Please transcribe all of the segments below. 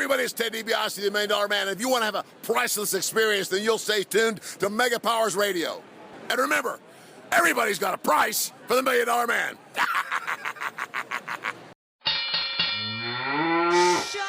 everybody, it's Ted DiBiase, the $1 Million Man. If you want to have a priceless experience, then you'll stay tuned to Mega Powers Radio. And remember, everybody's got a price for the $1 Million Man. Shut up.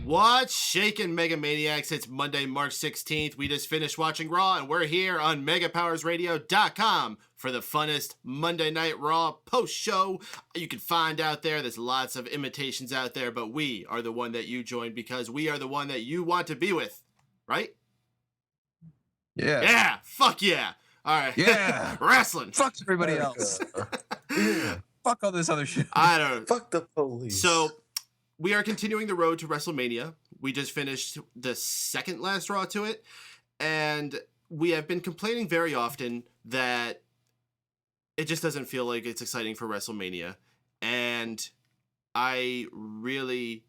What's shaking, Mega Maniacs? It's Monday, March 16th. We just finished watching Raw, and we're here on MegaPowersRadio.com for the funnest Monday Night Raw post-show you can find out there. There's lots of imitations out there, but we are the one that you join because we are the one that you want to be with, right? Yeah. Yeah, fuck yeah. All right. Yeah. Wrestling. Fuck everybody else. Yeah. Fuck all this other shit. I don't. Fuck the police. So, we are continuing the road to WrestleMania. We just finished the second last Raw to it, and we have been complaining very often that it just doesn't feel like it's exciting for WrestleMania, and I really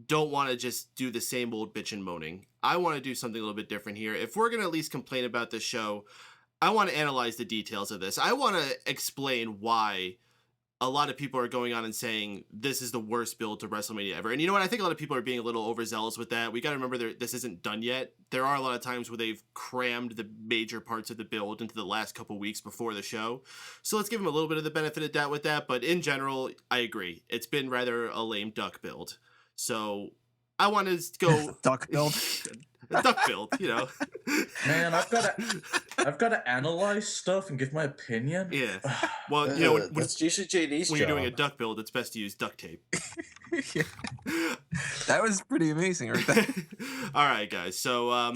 don't want to just do the same old bitch and moaning. I want to do something a little bit different here. If we're going to at least complain about this show, I want to analyze the details of this. I want to explain why a lot of people are going on and saying this is the worst build to WrestleMania ever. And you know what? I think a lot of people are being a little overzealous with that. We got to remember this isn't done yet. There are a lot of times where they've crammed the major parts of the build into the last couple weeks before the show. So let's give them a little bit of the benefit of doubt with that. But in general, I agree. It's been rather a lame duck build. So I want to go Duck build. duck build, you know. Man, I've got to analyze stuff and give my opinion. Yeah. Well, you know, that's usually JD's when job. you're doing a duck build, it's best to use duct tape. Yeah. That was pretty amazing right there. All right, guys. So,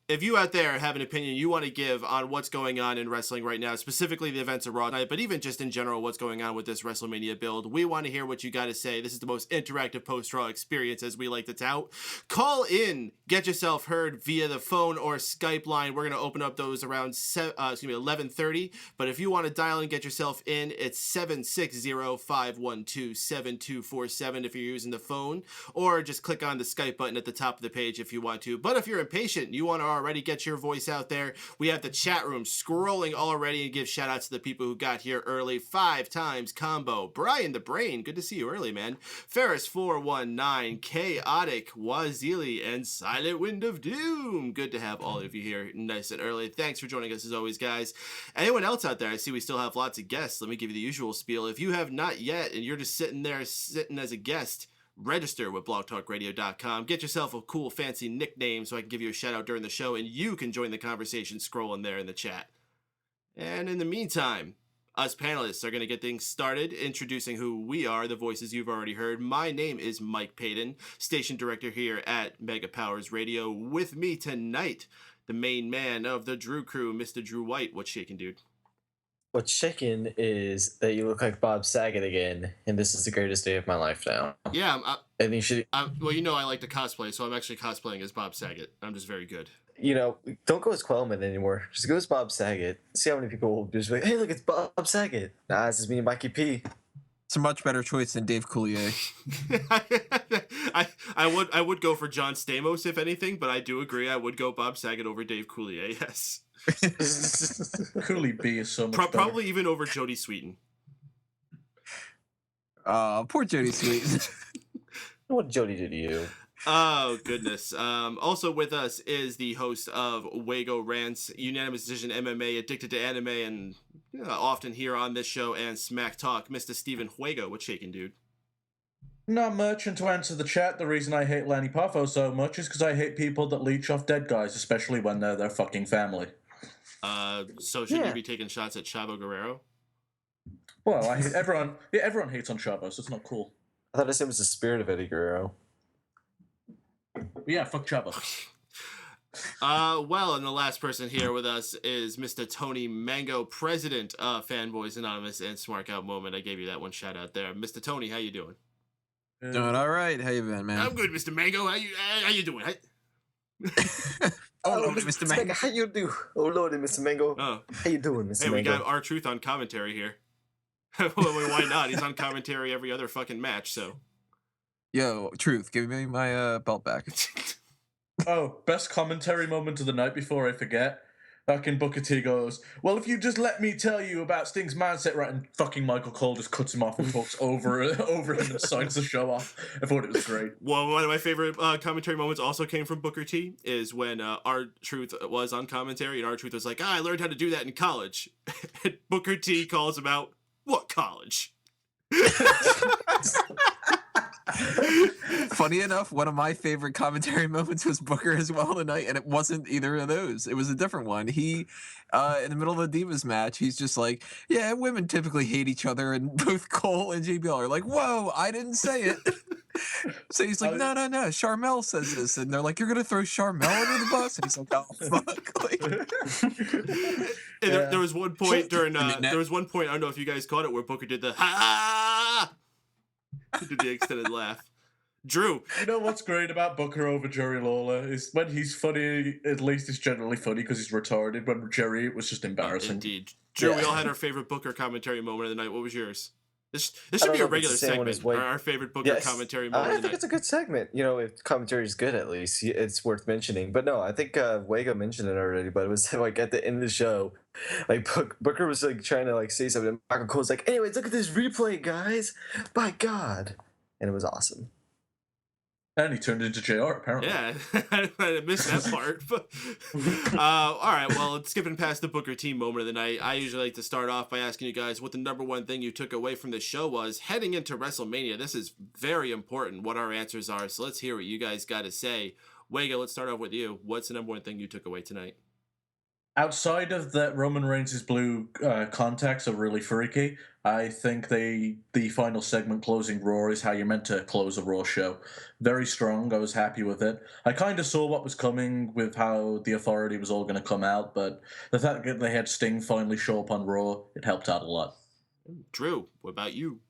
if you out there have an opinion you want to give on what's going on in wrestling right now, specifically the events of Raw Night, but even just in general what's going on with this WrestleMania build, we want to hear what you got to say. This is the most interactive post-Raw experience, as we like to tout. Call in, get yourself heard via the phone or Skype line. We're going to open up those around 11:30, but if you want to dial and get yourself in, it's 760-512-7247 if you're using the phone, or just click on the Skype button at the top of the page if you want to. But if you're impatient, you want to already get your voice out there, we have the chat room scrolling already, and give shout outs to the people who got here early. 5 times combo, Bryan the Brain, good to see you early, man. Ferris 419, Chaotic, Wazili, and Silent Wind of Doom, good to have all of you here nice and early. Thanks for joining us as always, guys. Anyone else out there? I see we still have lots of guests. Let me give you the usual spiel. If you have not yet and you're just sitting as a guest, register with blogtalkradio.com. Get yourself a cool fancy nickname so I can give you a shout out during the show, and you can join the conversation scrolling there in the chat. And in the meantime, us panelists are going to get things started, introducing who we are, the voices you've already heard. My name is Mike Paden, station director here at Mega Powers Radio. With me tonight, the main man of the Drew Crew, Mr. Drew White. What's shaking, dude? What's shaking is that you look like Bob Saget again, and this is the greatest day of my life now. Yeah, And you should, well, you know I like to cosplay, so I'm actually cosplaying as Bob Saget. I'm just very good. don't go as Quellman anymore. Just go as Bob Saget. See how many people will just be like, hey, look, it's Bob Saget. Nah, this is me and Mikey P. It's a much better choice than Dave Coulier. I would go for John Stamos if anything, but I do agree I would go Bob Saget over Dave Coulier. Yes. Cooley B is so much better. Probably even over Jodie Sweetin. Poor Jodie Sweetin. What did Jody do to you? Oh, goodness. Also with us is the host of Wago Rants, Unanimous Decision MMA, Addicted to Anime, and often here on this show and Smack Talk, Mr. Steven Wago. What's shaking, dude? Not much, and to answer the chat, the reason I hate Lanny Poffo so much is because I hate people that leech off dead guys, especially when they're their fucking family. So should you be taking shots at Chavo Guerrero? Well, I hate everyone hates on Chavo, so it's not cool. I thought his name was the spirit of Eddie Guerrero. But yeah, fuck Chavo. Well, and the last person here with us is Mr. Tony Mango, president of Fanboys Anonymous and Smart Out Moment. I gave you that one shout out there. Mr. Tony, how you doing? Doing all right. How you been, man? I'm good, Mr. Mango. How you doing? Oh, Mr. Mango. How you do? Oh, Lordy, Mr. Mango. Oh, How you doing, Mr. hey, we Mango? got R-Truth on commentary here. Well, why not? He's on commentary every other fucking match, so. Yo, Truth, give me my belt back. Oh, best commentary moment of the night before I forget. Fucking Booker T goes, well, if you just let me tell you about Sting's mindset, right? And fucking Michael Cole just cuts him off and talks over him and signs the show off. I thought it was great. Well, one of my favorite commentary moments also came from Booker T, is when R-Truth was on commentary, and R-Truth was like, I learned how to do that in college. And Booker T calls him out, what college? Funny enough, one of my favorite commentary moments was Booker as well tonight, and it wasn't either of those. It was a different one. He, in the middle of the Divas match, he's just like, yeah, women typically hate each other, and both Cole and JBL are like, whoa, I didn't say it. So he's like, no, Charmel says this, and they're like, you're gonna throw Charmel under the bus? And he's like, oh, fuck. Like, and there was one point during, there was one point, I don't know if you guys caught it, where Booker did the, ha! He did the extended laugh. Drew. You know what's great about Booker over Jerry Lawler is when he's funny, at least it's generally funny because he's retarded. When Jerry, it was just embarrassing. Indeed. Drew, we all had our favorite Booker commentary moment of the night. What was yours? This should be a regular segment. Our favorite Booker commentary moment of the night. I think it's a good segment. You know, if commentary is good, at least it's worth mentioning. But no, I think Wago mentioned it already. But it was like at the end of the show, like Booker was like trying to like say something. And Michael Cole's like, "Anyways, look at this replay, guys! By God!" And it was awesome. And he turned into JR, apparently. Yeah, I missed that part. But, all right, well, skipping past the Booker T moment of the night, I usually like to start off by asking you guys what the number one thing you took away from the show was. Heading into WrestleMania, this is very important what our answers are, so let's hear what you guys got to say. Wago, let's start off with you. What's the number one thing you took away tonight? Outside of that, Roman Reigns' blue contacts are really freaky. I think the final segment closing Raw is how you're meant to close a Raw show. Very strong. I was happy with it. I kind of saw what was coming with how the Authority was all going to come out, but the fact that they had Sting finally show up on Raw, it helped out a lot. Drew, what about you?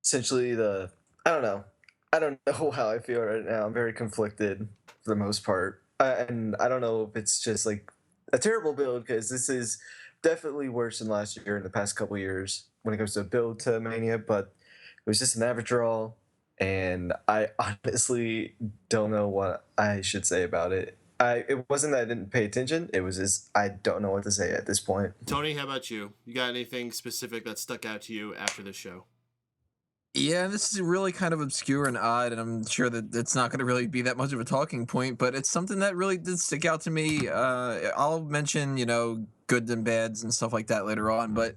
Essentially, I don't know how I feel right now. I'm very conflicted for the most part. And I don't know if it's just like a terrible build, because this is definitely worse than last year in the past couple years when it comes to build to Mania, but it was just an average draw, and I honestly don't know what I should say about it. It wasn't that I didn't pay attention, it was just I don't know what to say at this point. Tony, how about you? You got anything specific that stuck out to you after the show? Yeah, this is really kind of obscure and odd, and I'm sure that it's not going to really be that much of a talking point, but it's something that really did stick out to me. I'll mention, good and bads and stuff like that later on, but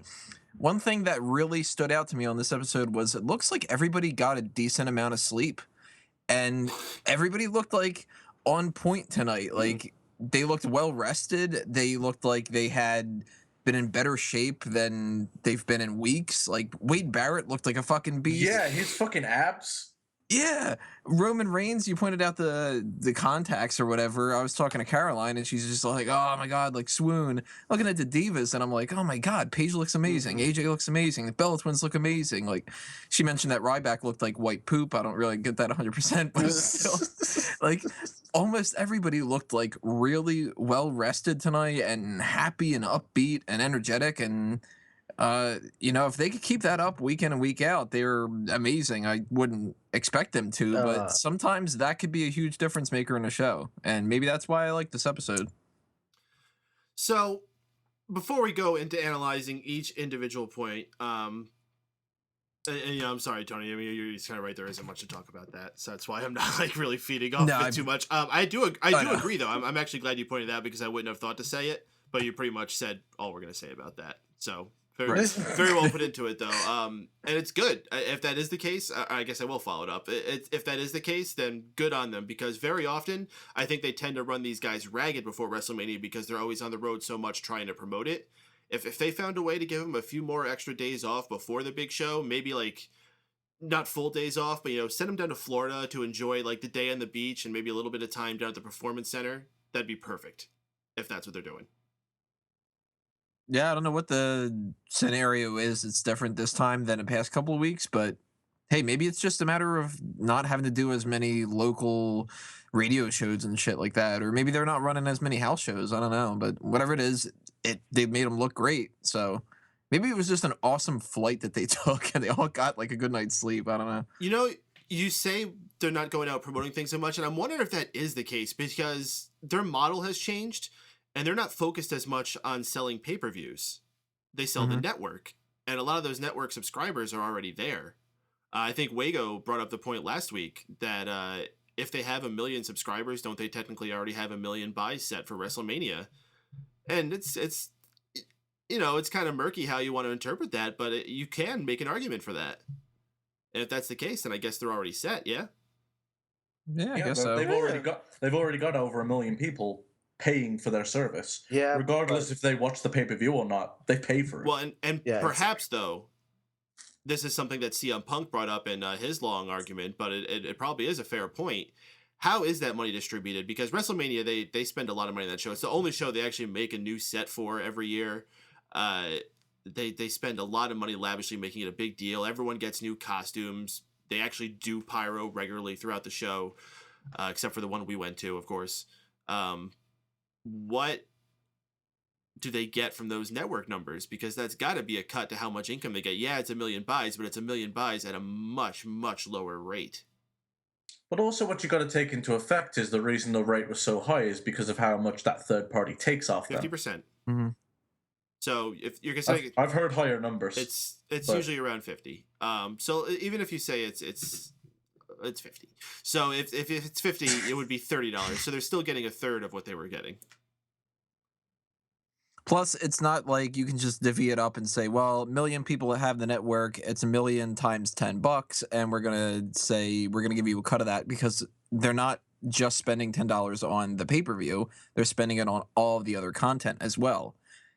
one thing that really stood out to me on this episode was it looks like everybody got a decent amount of sleep, and everybody looked like on point tonight. Like, they looked well rested. They looked like they had been in better shape than they've been in weeks. Like, Wade Barrett looked like a fucking beast. Yeah, his fucking abs. Yeah, Roman Reigns, you pointed out the contacts or whatever. I was talking to Caroline, and she's just like, oh my God, like swoon. Looking at the divas, and I'm like, oh my God, Paige looks amazing. AJ looks amazing. The Bella Twins look amazing. Like, she mentioned that Ryback looked like white poop. I don't really get that 100%, but still, like, almost everybody looked like really well rested tonight and happy and upbeat and energetic. And if they could keep that up week in and week out, they're amazing. I wouldn't expect them to, but sometimes that could be a huge difference maker in a show. And maybe that's why I like this episode. So, before we go into analyzing each individual point, I'm sorry, Tony. I mean, you're kind of right. There isn't much to talk about that, so that's why I'm not like really feeding off it too much. I do agree though. I'm actually glad you pointed that out, because I wouldn't have thought to say it, but you pretty much said all we're gonna say about that. So very well put into it though. And it's good. If that is the case, I guess I will follow it up. If that is the case, then good on them, because very often I think they tend to run these guys ragged before WrestleMania because they're always on the road so much trying to promote it. If they found a way to give them a few more extra days off before the big show, maybe like not full days off, but send them down to Florida to enjoy like the day on the beach and maybe a little bit of time down at the performance center. That'd be perfect if that's what they're doing. Yeah, I don't know what the scenario is. It's different this time than the past couple of weeks, but hey, maybe it's just a matter of not having to do as many local radio shows and shit like that, or maybe they're not running as many house shows. I don't know, but whatever it is, they've made them look great. So maybe it was just an awesome flight that they took, and they all got like a good night's sleep. I don't know. You say they're not going out promoting things so much, and I'm wondering if that is the case because their model has changed, and they're not focused as much on selling pay-per-views. They sell the network, and a lot of those network subscribers are already there. I think Wago brought up the point last week that if they have 1 million subscribers, don't they technically already have 1 million buys set for WrestleMania? And it's kind of murky how you want to interpret that, but you can make an argument for that. And if that's the case, then I guess they're already set, yeah? Yeah, I guess so. They've already got over 1 million people paying for their service. Yeah, regardless if they watch the pay-per-view or not, they pay for it. Well, and perhaps though, this is something that CM Punk brought up in his long argument, but it probably is a fair point. How is that money distributed? Because WrestleMania, they spend a lot of money on that show. It's the only show they actually make a new set for every year. They spend a lot of money lavishly making it a big deal. Everyone gets new costumes. They actually do pyro regularly throughout the show, except for the one we went to, of course. What do they get from those network numbers? Because that's got to be a cut to how much income they get. Yeah, it's 1 million buys, but it's 1 million buys at a much, much lower rate. But also what you got to take into effect is the reason the rate was so high is because of how much that third party takes off them. 50%. Mm-hmm. So if you're considering, I've heard higher numbers. It's usually around 50. So even if you say it's 50. So if it's 50, it would be $30. So they're still getting a third of what they were getting. Plus, it's not like you can just divvy it up and say, well, 1 million people that have the network, it's 1 million times $10, and we're gonna give you a cut of that, because they're not just spending $10 on the pay-per-view, they're spending it on all of the other content as well.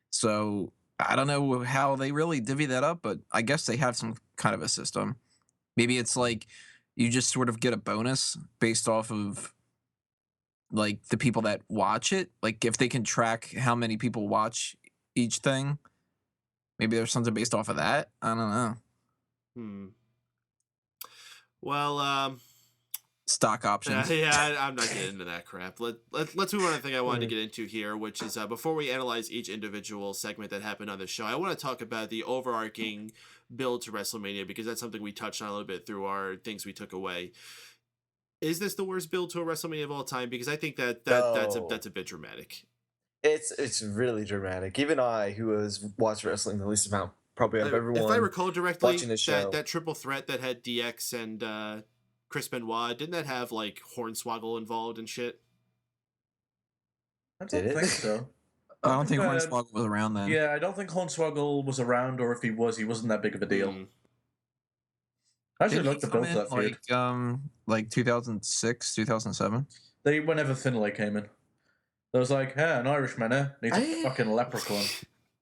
So I don't know how they really divvy that up, but I guess they have some kind of a system. Maybe it's like you just sort of get a bonus based off of like the people that watch it. Like if they can track how many people watch each thing, maybe there's something based off of that. I don't know. Well, stock options. I'm not getting into that crap. Let's move on to the thing I wanted to get into here, which is before we analyze each individual segment that happened on the show, I want to talk about the overarching build to WrestleMania, because that's something we touched on a little bit through our things we took away. Is this the worst build to a WrestleMania of all time? Because I think that's a bit dramatic. It's really dramatic. Even I, who has watched wrestling the least amount, probably out of everyone. If I recall directly, watching the show, that triple threat that had DX and Chris Benoit, didn't that have like Hornswoggle involved and shit? I don't think so. I don't think Hornswoggle was around then. Yeah, I don't think Hornswoggle was around, or if he wasn't that big of a deal. I actually looked the build to that feud. Like 2006, 2007. Whenever Finlay came in. There was like, hey, an Irishman, needs a fucking leprechaun.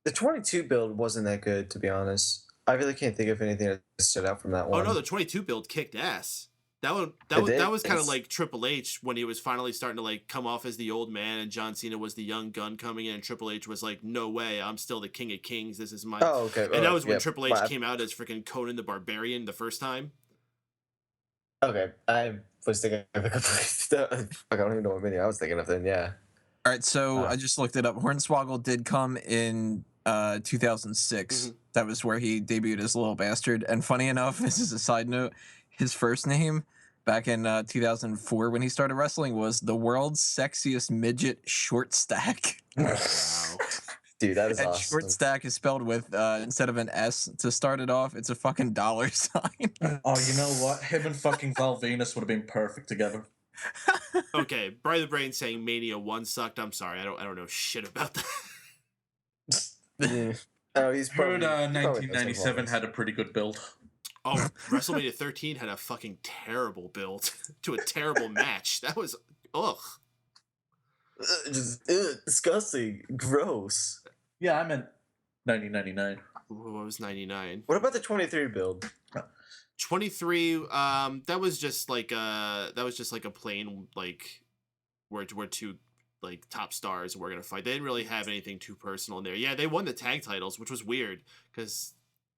The 22 build wasn't that good, to be honest. I really can't think of anything that stood out from that one. Oh no, the 22 build kicked ass. That was kind of like Triple H when he was finally starting to like come off as the old man, and John Cena was the young gun coming in, and Triple H was like, "No way, I'm still the King of Kings. This is my." Oh, okay. And that was when Triple H came out as freaking Conan the Barbarian the first time. Okay, I was thinking of a complete. I don't even know what video I was thinking of then. Yeah. All right, so I just looked it up. Hornswoggle did come in 2006. Mm-hmm. That was where he debuted as Little Bastard. And funny enough, this is a side note, his first name back in 2004 when he started wrestling was the world's sexiest midget short stack. Wow. Dude, that is and awesome. Short stack is spelled with, instead of an S to start it off, it's a fucking dollar sign. Oh, you know what? Him and fucking Val Venus would have been perfect together. Okay, Brian the Brain saying Mania 1 sucked. I'm sorry, I don't know shit about that. Yeah. Oh, he's probably, 1997 had a pretty good build. Oh, WrestleMania 13 had a fucking terrible build to a terrible match. That was just disgusting, gross. Yeah, I meant 1999. What was 99? What about the 23 build? 23. That was just like a plain like we're two like top stars and we're gonna fight. They didn't really have anything too personal in there. Yeah, they won the tag titles, which was weird because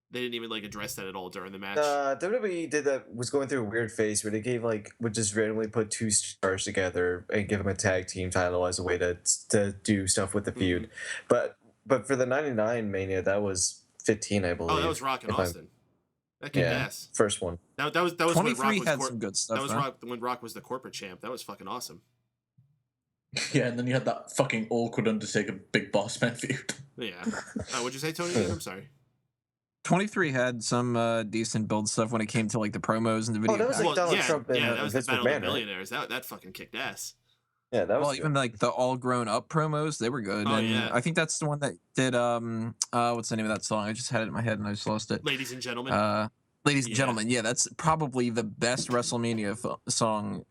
they didn't even like address that at all during the match. WWE did that, was going through a weird phase where they would just randomly put two stars together and give them a tag team title as a way to do stuff with the feud. But for the 99 Mania, that was 15, I believe. Oh, that was Rock and Austin. That kicked ass. First one. That was 23 when Rock had was some good stuff. That was when Rock was the corporate champ. That was fucking awesome. Yeah, and then you had that fucking awkward Undertaker Big Boss Man feud. Yeah. What'd you say, Tony? I'm sorry. 23 had some decent build stuff when it came to like the promos and the video. Oh, that was like Donald Trump and that was Vince the Battle of McMahon, the Billionaires. That fucking kicked ass. Yeah, that was well, even like the all grown up promos, they were good. Oh, and yeah. I think that's the one that did what's the name of that song? I just had it in my head and I just lost it. Ladies and gentlemen. Ladies and gentlemen, yeah, that's probably the best WrestleMania song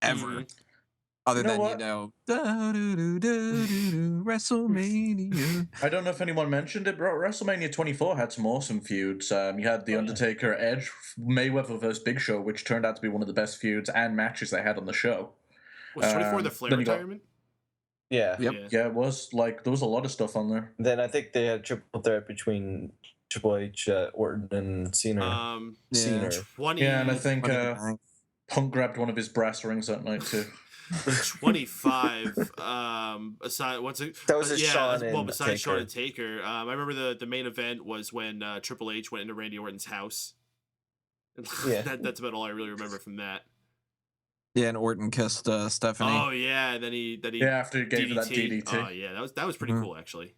ever. Mm-hmm. Other than, what? WrestleMania. I don't know if anyone mentioned it, but WrestleMania 24 had some awesome feuds. You had The Undertaker, Edge, Mayweather versus Big Show, which turned out to be one of the best feuds and matches they had on the show. Was 24 the Flair retirement? Yeah. Yep. Yeah, it was. Like, there was a lot of stuff on there. Then I think they had a triple threat between Triple H, Orton, and Cena. Cena. 20. Yeah, and I think Punk grabbed one of his brass rings that night, too. 25. Aside, that was Shaun and besides Taker. Shaun and Taker, I remember the main event was when Triple H went into Randy Orton's house. Yeah. That's about all I really remember from that. Yeah, and Orton kissed Stephanie. Oh yeah, then he after he gave her that DDT. Oh yeah, that was pretty cool actually.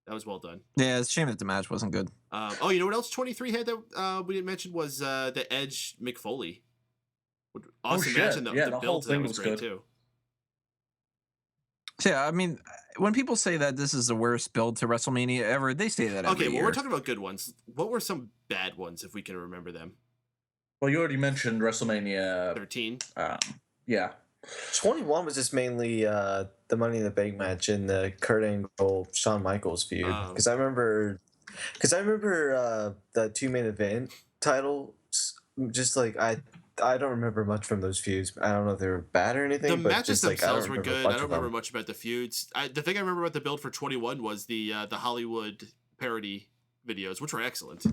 That was well done. Yeah, it's a shame that the match wasn't good. You know what else 23 had that we didn't mention was the Edge Mick Foley. Awesome match, and the whole build to that thing was was great good. too. Yeah, I mean, when people say that this is the worst build to WrestleMania ever, they say that every Okay, well, year. we're talking about good ones. What were some bad ones, if we can remember them? Well, you already mentioned WrestleMania 13. Yeah. 21 was just mainly the Money in the Bank match and the Kurt Angle Shawn Michaels feud. Because I remember the two main event titles. Just like I don't remember much from those feuds. I don't know if they were bad or anything. The but matches just, themselves were good. I don't remember them. much about the feuds. The thing I remember about the build for 21 was the Hollywood parody videos, which were excellent.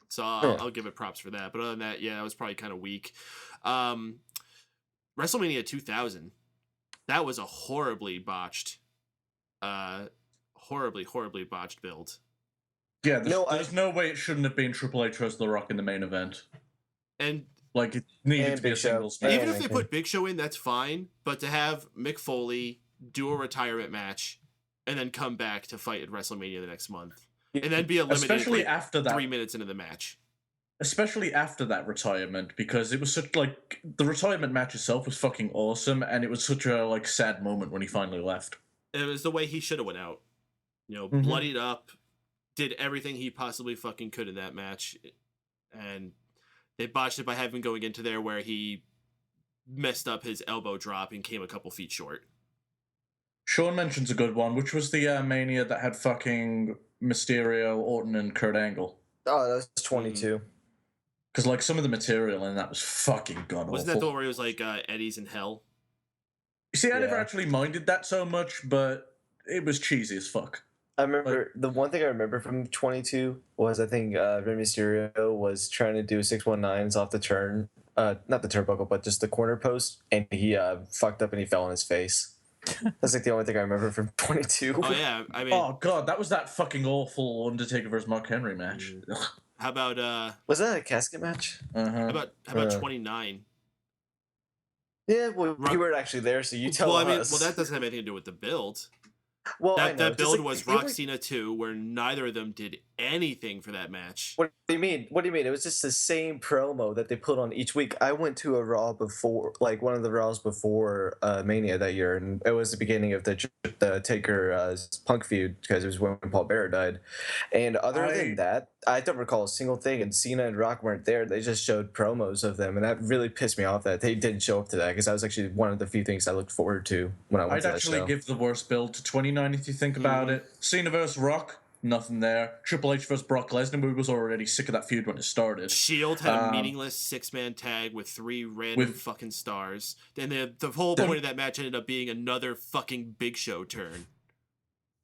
So I'll give it props for that. But other than that, yeah, it was probably kind of weak. WrestleMania 2000, that was a horribly botched build. Yeah, there's no way it shouldn't have been Triple H versus The Rock in the main event. And like it needed to be a single spot. Even if they put Big Show in, that's fine. But to have Mick Foley do a retirement match and then come back to fight at WrestleMania the next month, and then be eliminated especially after that 3 minutes into the match. Especially after that retirement, because it was such like the retirement match itself was fucking awesome, and it was such a like sad moment when he finally left. It was the way he should have went out. You know, bloodied up, did everything he possibly fucking could in that match, and they botched it by having going into there where he messed up his elbow drop and came a couple feet short. Shaun mentions a good one, which was the Mania that had fucking Mysterio, Orton, and Kurt Angle. Oh, that was 22. Because like some of the material in that was fucking god awful. Wasn't that the one where it was like Eddie's in hell? You see, I never actually minded that so much, but it was cheesy as fuck. I remember the one thing I remember from 22 was I think Rey Mysterio was trying to do 619s off the turn, not the turnbuckle, but just the corner post, and he fucked up and he fell on his face. That's like the only thing I remember from 22. Oh yeah, I mean, oh god, that was that fucking awful Undertaker versus Mark Henry match. How about was that a casket match? How about 29? Yeah, well, you weren't actually there, so you tell us. Well, that doesn't have anything to do with the build. Well, that build was Rock Cena 2, where neither of them did anything for that match. What do you mean? What do you mean? It was just the same promo that they put on each week. I went to a Raw before, like one of the Raws before Mania that year, and it was the beginning of the Taker Punk feud because it was when Paul Barrett died. And other than that, I don't recall a single thing. And Cena and Rock weren't there. They just showed promos of them, and that really pissed me off that they didn't show up to that because that was actually one of the few things I looked forward to when I went to that show. I'd actually give the worst build to 29 if you think about it. Cena versus Rock, nothing there. Triple H versus Brock Lesnar, we was already sick of that feud when it started. Shield had a meaningless 6-man tag with 3 random fucking stars. And the whole point of that match ended up being another fucking Big Show turn.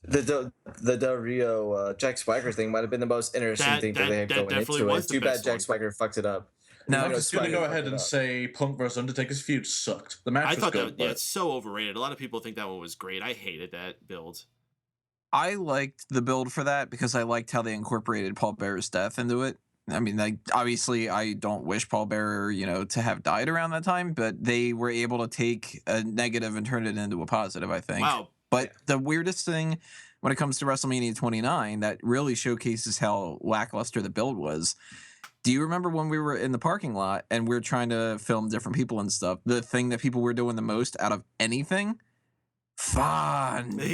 The Del Rio Jack Swagger thing might have been the most interesting thing that they had going into it. Too bad Jack Swagger fucked it up. No, I'm just going to go ahead and say Punk vs. Undertaker's feud sucked. The match was good. Yeah, it's so overrated. A lot of people think that one was great. I hated that build. I liked the build for that because I liked how they incorporated Paul Bearer's death into it. I mean, obviously, I don't wish Paul Bearer, to have died around that time, but they were able to take a negative and turn it into a positive, I think. Wow. But the weirdest thing when it comes to WrestleMania 29 that really showcases how lackluster the build was, do you remember when we were in the parking lot and we were trying to film different people and stuff? The thing that people were doing the most out of anything? Fandango.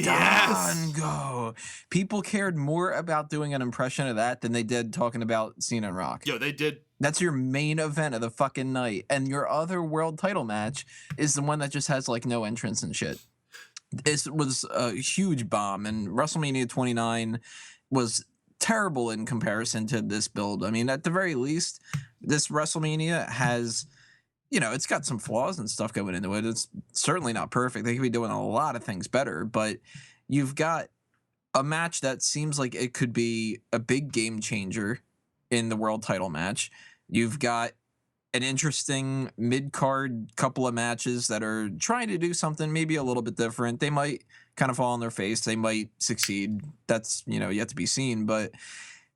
People cared more about doing an impression of that than they did talking about Cena and Rock. Yo, they did. That's your main event of the fucking night. And your other world title match is the one that just has like no entrance and shit. This was a huge bomb, and WrestleMania 29 was terrible in comparison to this build. I mean, at the very least, this WrestleMania has, it's got some flaws and stuff going into it. It's certainly not perfect. They could be doing a lot of things better, but you've got a match that seems like it could be a big game changer in the world title match. You've got an interesting mid-card couple of matches that are trying to do something maybe a little bit different. They might kind of fall on their face. They might succeed. That's, yet to be seen. But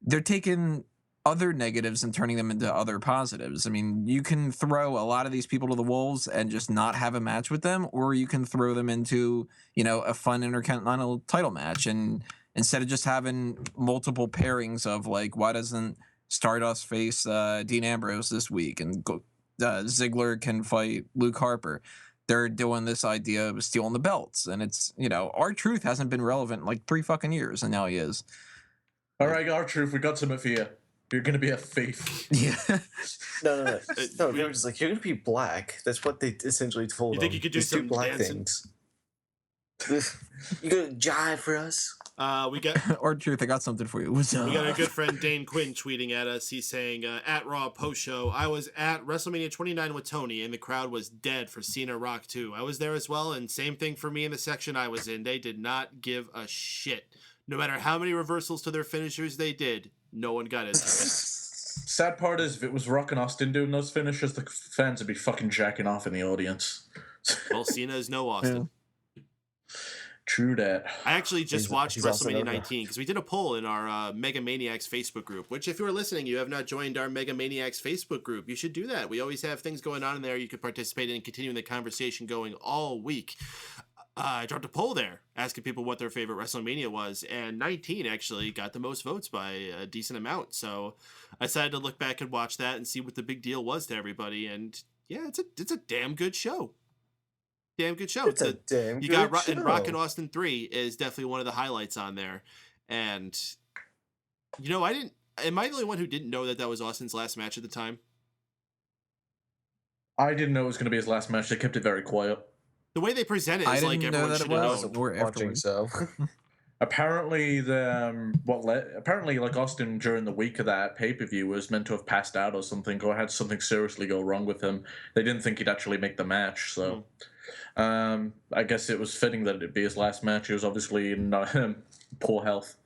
they're taking other negatives and turning them into other positives. I mean, you can throw a lot of these people to the wolves and just not have a match with them, or you can throw them into, a fun intercontinental title match. And instead of just having multiple pairings of like, why doesn't Stardust face Dean Ambrose this week, and Ziggler can fight Luke Harper? They're doing this idea of stealing the belts, and it's, R-Truth hasn't been relevant in like 3 fucking years, and now he is. All right, R-Truth, we got something for you. You're gonna be a thief. Yeah. No. They were just like, you're gonna be black. That's what they essentially told You them. think you could do Just some black dancing? things. You gonna jive for us? We got R-Truth, I got something for you. What's up? We got our good friend Dane Quinn tweeting at us. He's saying, at Raw post-show, I was at WrestleMania 29 with Tony, and the crowd was dead for Cena Rock too. I was there as well, and same thing for me in the section I was in. They did not give a shit. No matter how many reversals to their finishers they did, no one got into it. Sad part is, if it was Rock and Austin doing those finishers, the fans would be fucking jacking off in the audience. Well, Cena is no Austin. Yeah. True that. I actually just watched he's also WrestleMania no 19 because we did a poll in our Mega Maniacs Facebook group, which if you're listening, you have not joined our Mega Maniacs Facebook group, you should do that. We always have things going on in there you could participate in, continuing the conversation going all week. I dropped a poll there asking people what their favorite WrestleMania was, and 19 actually got the most votes by a decent amount. So I decided to look back and watch that and see what the big deal was to everybody. And yeah, it's a damn good show. Damn good show. It's a damn you good got show. And Rock and Austin 3 is definitely one of the highlights on there. And am I the only one who didn't know that was Austin's last match at the time? I didn't know it was going to be his last match. They kept it very quiet. The way they present it is like everyone should have known. Or afterwards. So Apparently, like Austin during the week of that pay-per-view was meant to have passed out or something, or had something seriously go wrong with him. They didn't think he'd actually make the match, so I guess it was fitting that it'd be his last match. He was obviously in poor health.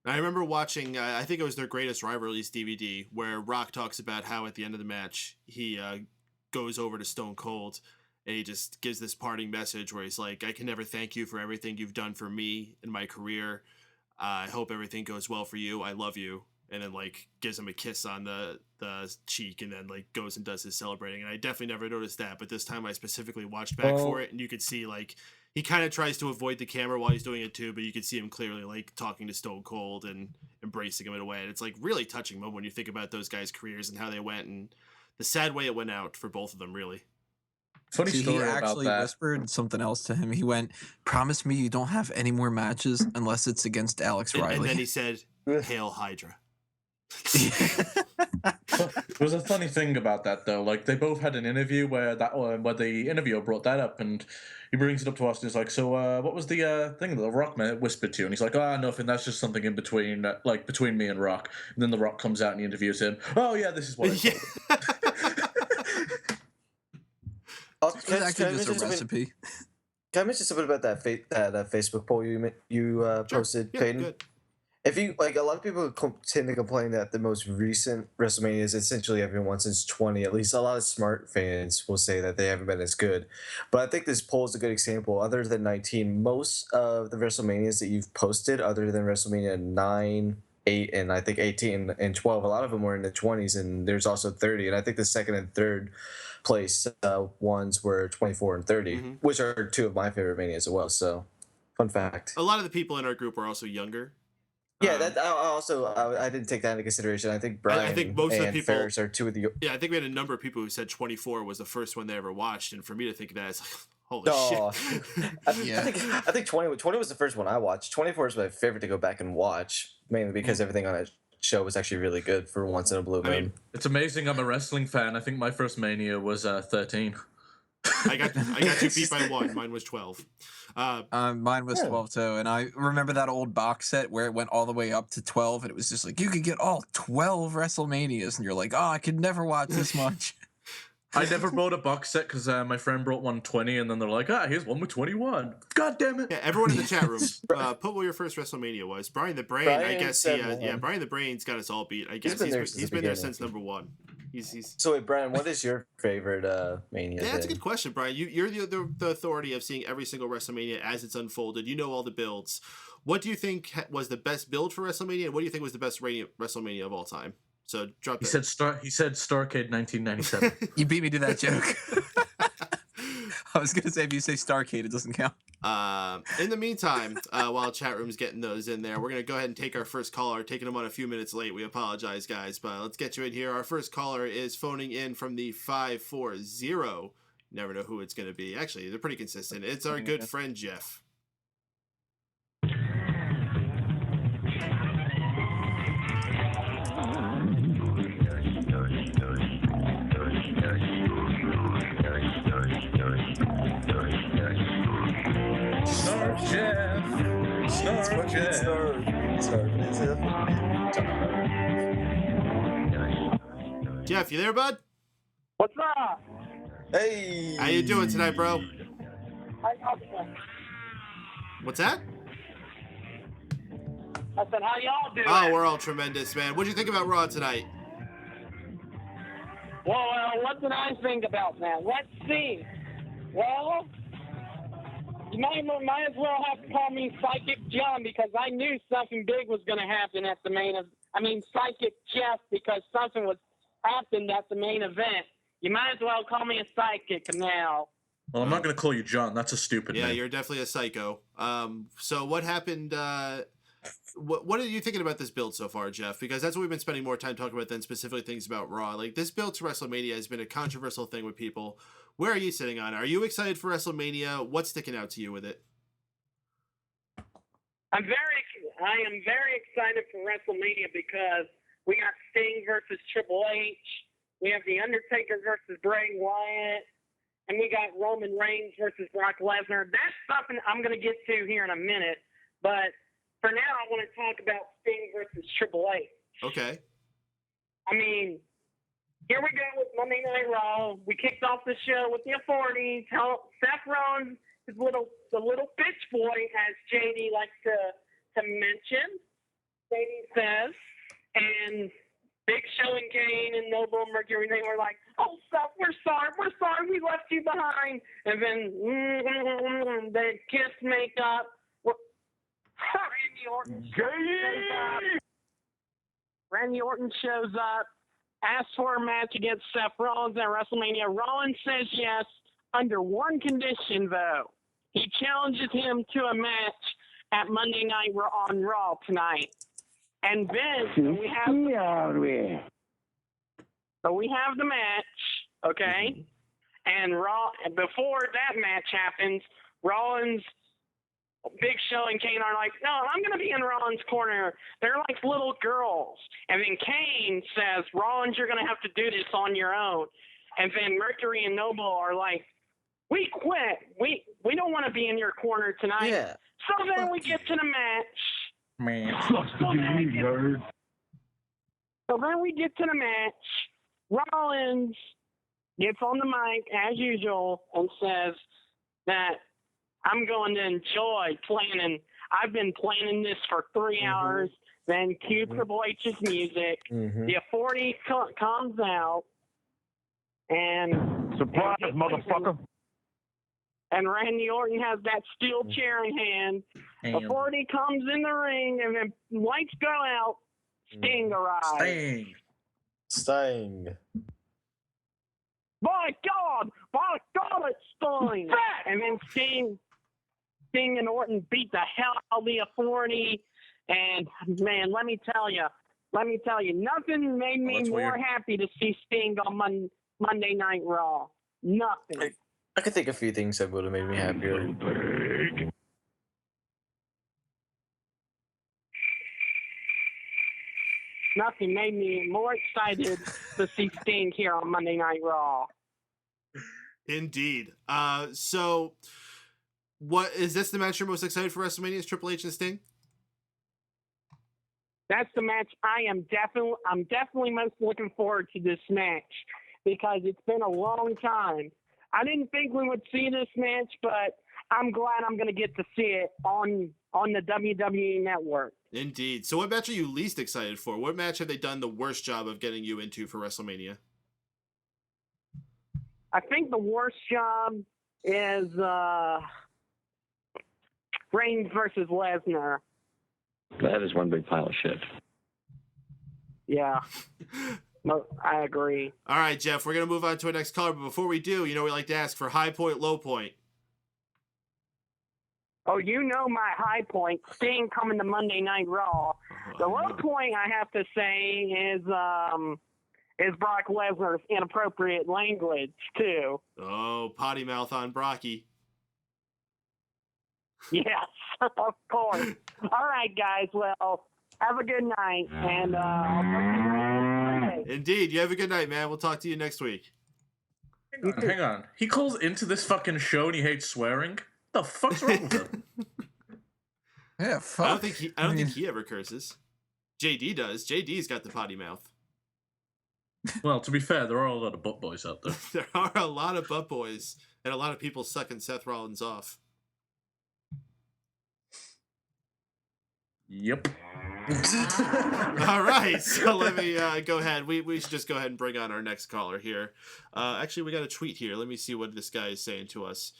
I remember watching, I think it was their Greatest Rivalries DVD, where Rock talks about how at the end of the match, he goes over to Stone Cold, and he just gives this parting message where he's like, I can never thank you for everything you've done for me in my career. I hope everything goes well for you. I love you. And then like gives him a kiss on the cheek, and then like goes and does his celebrating. And I definitely never noticed that, but this time I specifically watched back for it, and you could see like he kind of tries to avoid the camera while he's doing it too, but you could see him clearly like talking to Stone Cold and embracing him in a way. And it's like really touching moment when you think about those guys' careers and how they went and the sad way it went out for both of them, really. Funny story he about actually that. whispered something else to him. He went, "Promise me you don't have any more matches unless it's against Alex Riley." And then he said, "Hail Hydra." There was a funny thing about that though. Like they both had an interview where the interviewer brought that up, and he brings it up to us, and he's like, "So, what was the thing that the Rock man whispered to you?" And he's like, nothing. That's just something in between, like between me and Rock." And then the Rock comes out and he interviews him. "Oh yeah, this is what I told him." It's actually just a recipe. Can I mention something about that Facebook poll you posted, Yeah, Paden? good. If you like, a lot of people tend to complain that the most recent WrestleMania is essentially everyone since 20. At least a lot of smart fans will say that they haven't been as good. But I think this poll is a good example. Other than 19, most of the WrestleManias that you've posted, other than WrestleMania 9, 8, and I think 18 and 12, a lot of them were in the 20s, and there's also 30. And I think the second and third place ones were 24 and 30, which are two of my favorite Manias as well. So, fun fact. A lot of the people in our group are also younger. Yeah, that I didn't take that into consideration. I think Bryan I think most of the and people, Ferris are two of the. Yeah, I think we had a number of people who said 24 was the first one they ever watched, and for me to think that is like, holy shit. I think 20 was the first one I watched. 24 is my favorite to go back and watch, mainly because everything on that show was actually really good for once in a blue moon. I mean, it's amazing. I'm a wrestling fan. I think my first Mania was 13. I got you beat by 1. Mine was 12. Mine was 12 too, and I remember that old box set where it went all the way up to 12, and it was just like you could get all 12 WrestleManias, and you're like, oh, I could never watch this much. I never bought a box set because my friend brought 120, and then they're like, here's one with 21. God damn it! Yeah, everyone in the chat room, put what your first WrestleMania was. Brian the Brain, I guess Brian the Brain's got us all beat. I guess he's been there since number 1. So wait, Brian, what is your favorite Mania? Yeah, that's a good question, Brian. You're the authority of seeing every single WrestleMania as it's unfolded. You know all the builds. What do you think was the best build for WrestleMania, and what do you think was the best WrestleMania of all time? So drop. He said Starrcade 1997. You beat me to that joke. I was gonna say if you say Starrcade, it doesn't count. In the meantime, while chat room's getting those in there, we're gonna go ahead and take our first caller. Taking them on a few minutes late. We apologize, guys, but let's get you in here. Our first caller is phoning in from the 540. Never know who it's gonna be. Actually, they're pretty consistent. It's our good friend Jeff. Jeff, you there, bud? What's up? Hey. How you doing tonight, bro? What's that? I said, how y'all doing? Oh, we're all tremendous, man. What'd you think about Raw tonight? Well, what did I think about that? Let's see. Well, you might as well have to call me Psychic John because I knew something big was going to happen at the Psychic Jeff because something was happened at the main event. You might as well call me a psychic now. Well, I'm not going to call you John. That's a stupid name. Yeah, you're definitely a psycho. So what happened? What are you thinking about this build so far, Jeff? Because that's what we've been spending more time talking about than specifically things about Raw. Like this build to WrestleMania has been a controversial thing with people. Where are you sitting on it? Are you excited for WrestleMania? What's sticking out to you with it? I am very excited for WrestleMania because we got Sting versus Triple H. We have The Undertaker versus Bray Wyatt. And we got Roman Reigns versus Brock Lesnar. That's something I'm going to get to here in a minute. But for now, I want to talk about Sting versus Triple H. Okay. I mean, here we go with Monday Night Raw. We kicked off the show with the authorities. Seth Rollins, the little bitch boy, as JD likes to mention. JD says, and Big Show and Kane and Noble and Mercury, they were like, "Oh, Seth, we're sorry, we left you behind." And then they kiss, make up. Randy Orton shows up, asks for a match against Seth Rollins at WrestleMania. Rollins says yes, under one condition, though. He challenges him to a match at Monday Night on Raw tonight. And then we have the match, okay? And Raw, before that match happens, Rollins Big Show and Kane are like, no, I'm going to be in Rollins' corner. They're like little girls. And then Kane says, Rollins, you're going to have to do this on your own. And then Mercury and Noble are like, we quit. We don't want to be in your corner tonight. Yeah. So then we get to the match. Man. So then we get to the match. Rollins gets on the mic, as usual, and says that I'm going to enjoy planning. I've been planning this for 3 hours. Then cue Triple H's music. The authority comes out. And surprise, motherfucker. And Randy Orton has that steel chair in hand. Authority comes in the ring, and then lights go out. Sting arrives. Sting. By God, it's Sting. And then Sting and Orton beat the hell out of the authority. And man, let me tell you, nothing made me more happy to see Sting on Monday Night Raw. Nothing. I could think of a few things that would have made me happier. Nothing made me more excited to see Sting here on Monday Night Raw. Indeed. So, what is this the match you're most excited for WrestleMania? Is Triple H and Sting? That's the match I'm definitely most looking forward to this match because it's been a long time. I didn't think we would see this match, but I'm glad I'm going to get to see it on the WWE Network. Indeed. So what match are you least excited for? What match have they done the worst job of getting you into for WrestleMania? I think the worst job is Reigns versus Lesnar. That is one big pile of shit. Yeah. No, I agree. All right, Jeff, we're going to move on to our next caller, but before we do, we like to ask for high point, low point. Oh, you know my high point, Sting coming to Monday Night Raw. The low point, I have to say, is Brock Lesnar's inappropriate language, too. Oh, potty mouth on Brocky. Yes, of course. All right, guys. Well, have a good night, and I'll talk to you later. Indeed. You have a good night, man. We'll talk to you next week. Hang on. He calls into this fucking show and he hates swearing? What the fuck's wrong with him? Yeah, fuck. I don't think he ever curses. JD does. JD's got the potty mouth. Well, to be fair, there are a lot of butt boys out there. There are a lot of butt boys and a lot of people sucking Seth Rollins off. Yep. All right, so let me go ahead. We should just go ahead and bring on our next caller here. Actually, we got a tweet here. Let me see what this guy is saying to us.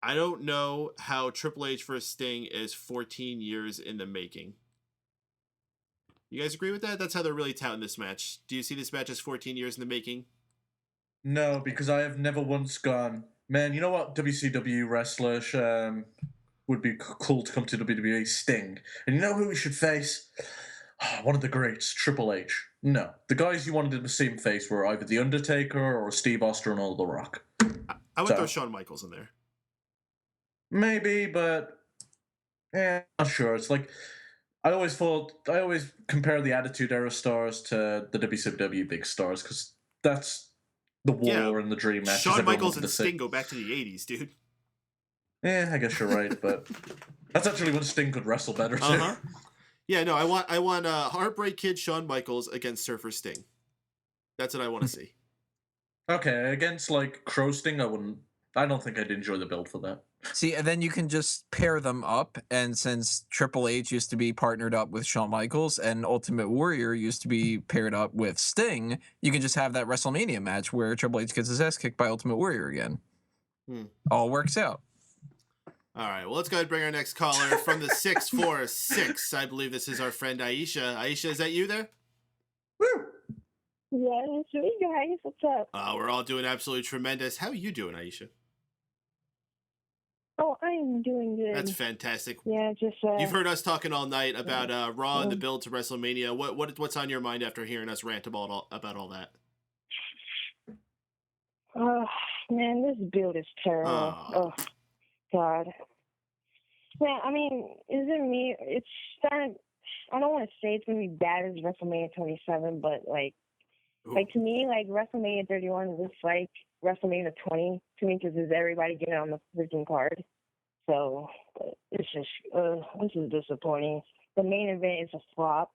I don't know how Triple H vs. Sting is 14 years in the making. You guys agree with that? That's how they're really touting this match. Do you see this match as 14 years in the making? No, because I have never once gone, man, you know what WCW wrestler would be cool to come to WWE? Sting. And you know who we should face? One of the greats, Triple H. No. The guys you wanted to see him face were either The Undertaker or Steve Austin or The Rock. I would throw Shawn Michaels in there. Maybe, but not sure. It's like I always compare the Attitude Era stars to the WCW big stars because that's the war and the dream matches. Shawn Michaels and Sting go back to the 80s, dude. Yeah, I guess you're right, but that's actually when Sting could wrestle better too. Yeah, no, I want Heartbreak Kid Shawn Michaels against Surfer Sting. That's what I want to see. Okay, against like Crow Sting, I don't think I'd enjoy the build for that. See, and then you can just pair them up, and since Triple H used to be partnered up with Shawn Michaels and Ultimate Warrior used to be paired up with Sting, you can just have that WrestleMania match where Triple H gets his ass kicked by Ultimate Warrior again. All works out. All right, well, let's go ahead and bring our next caller from the 646. I believe this is our friend Aisha. Aisha, is that you there? Yeah, it's me, guys. What's up? We're all doing absolutely tremendous. How are you doing, Aisha? Oh, I am doing good. That's fantastic. Yeah, just you've heard us talking all night about Raw and the build to WrestleMania. What's on your mind after hearing us rant about all that? Oh, man, this build is terrible. Oh, God. Yeah, I mean, is it me? It's not. I don't want to say it's gonna be bad as WrestleMania 27, but like to me, like WrestleMania 31 is just like WrestleMania 20 to me because there's everybody getting on the freaking card. So it's just this is disappointing. The main event is a flop.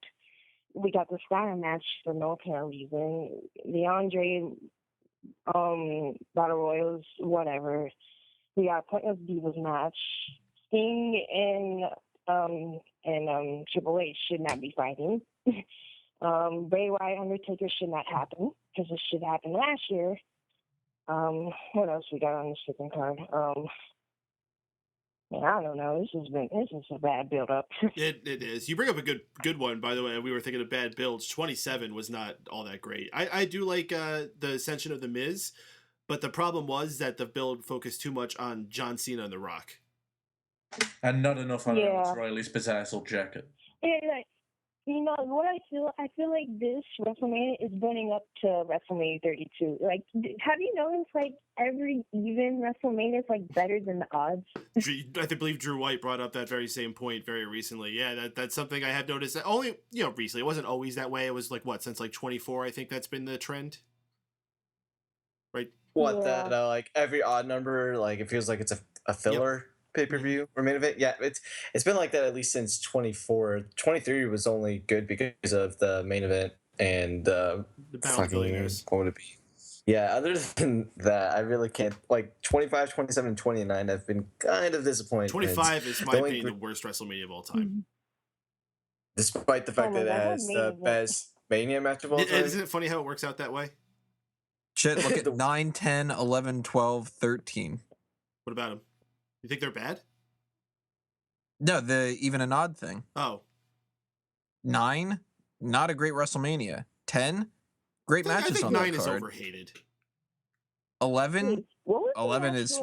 We got the Steiner match for no apparent reason. The Andre Battle Royals, whatever. We got a Pointless Divas match. Sting and Triple H should not be fighting. Bray Wyatt Undertaker should not happen because this should happen last year. What else we got on the second card? Man, I don't know. This is a bad build up. It is. You bring up a good one, by the way. We were thinking of bad builds. 27 was not all that great. I do like the Ascension of the Miz, but the problem was that the build focused too much on John Cena and The Rock. And not enough on Alex Riley's bedazzled jacket. Yeah, like, you know what I feel? I feel like this WrestleMania is building up to WrestleMania 32. Like, have you noticed, like, every even WrestleMania is, like, better than the odds? I believe Drew White brought up that very same point very recently. Yeah, that's something I have noticed. Only, recently. It wasn't always that way. It was, like, since, like, 24, I think that's been the trend. Right? What, that, like, every odd number, like, it feels like it's a filler? Yep. Pay-per-view or main event. Yeah, it's been like that at least since 24. 23 was only good because of the main event and the fucking, what would it be? Yeah, other than that, I really can't. Like 25, 27, 29 have been kind of disappointing. 25 is my opinion the worst WrestleMania of all time. Despite the fact that it has the best Mania match of all time. Isn't it funny how it works out that way? Shit, look at 9, 10, 11, 12, 13. What about them? You think they're bad? No, the even and odd thing. Oh. 9, not a great WrestleMania. 10, great matches on that card. I think 9 is overhated. 11 is...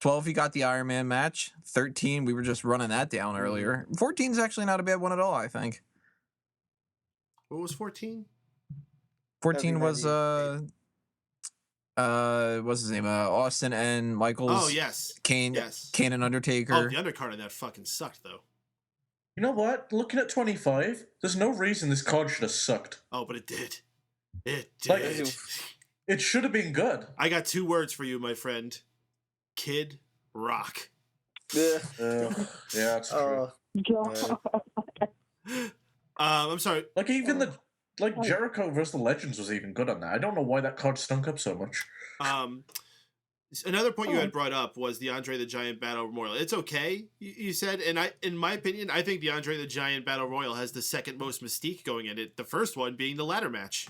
12, you got the Iron Man match. 13, we were just running that down earlier. 14 is actually not a bad one at all, I think. What was 14? 14 was... what's his name? Austin and Michaels. Oh, yes. Kane and Undertaker. Oh, the undercard of that fucking sucked, though. You know what? Looking at 25, there's no reason this card should have sucked. Oh, but it did. It did. Like, it should have been good. I got 2 words for you, my friend. Kid Rock. Yeah. Yeah, that's true. I'm sorry. Like, even the... Like, Jericho vs. the Legends was even good on that. I don't know why that card stunk up so much. Another point you had brought up was the Andre the Giant Battle Royal. It's okay, you said, and in my opinion, I think the Andre the Giant Battle Royal has the second most mystique going in it. The first one being the ladder match.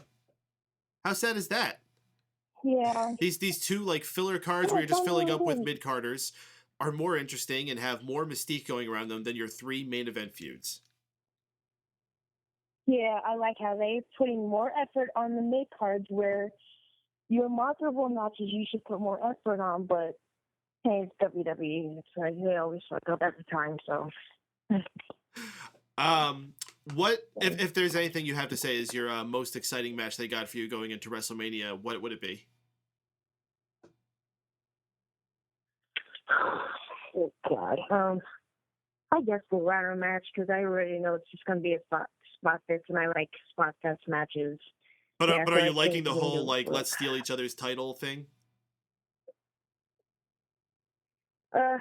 How sad is that? Yeah. These 2 like filler cards where you're just filling up with mid carders are more interesting and have more mystique going around them than your 3 main event feuds. Yeah, I like how they're putting more effort on the mid cards where your marketable matches you should put more effort on, but hey, it's WWE. It's like they always fuck up every time, so. What if there's anything you have to say is your most exciting match they got for you going into WrestleMania, what would it be? Oh God. I guess the ladder match because I already know it's just gonna be a spot fest, and I like spot fest matches. But are you liking the whole like let's steal each other's title thing? Is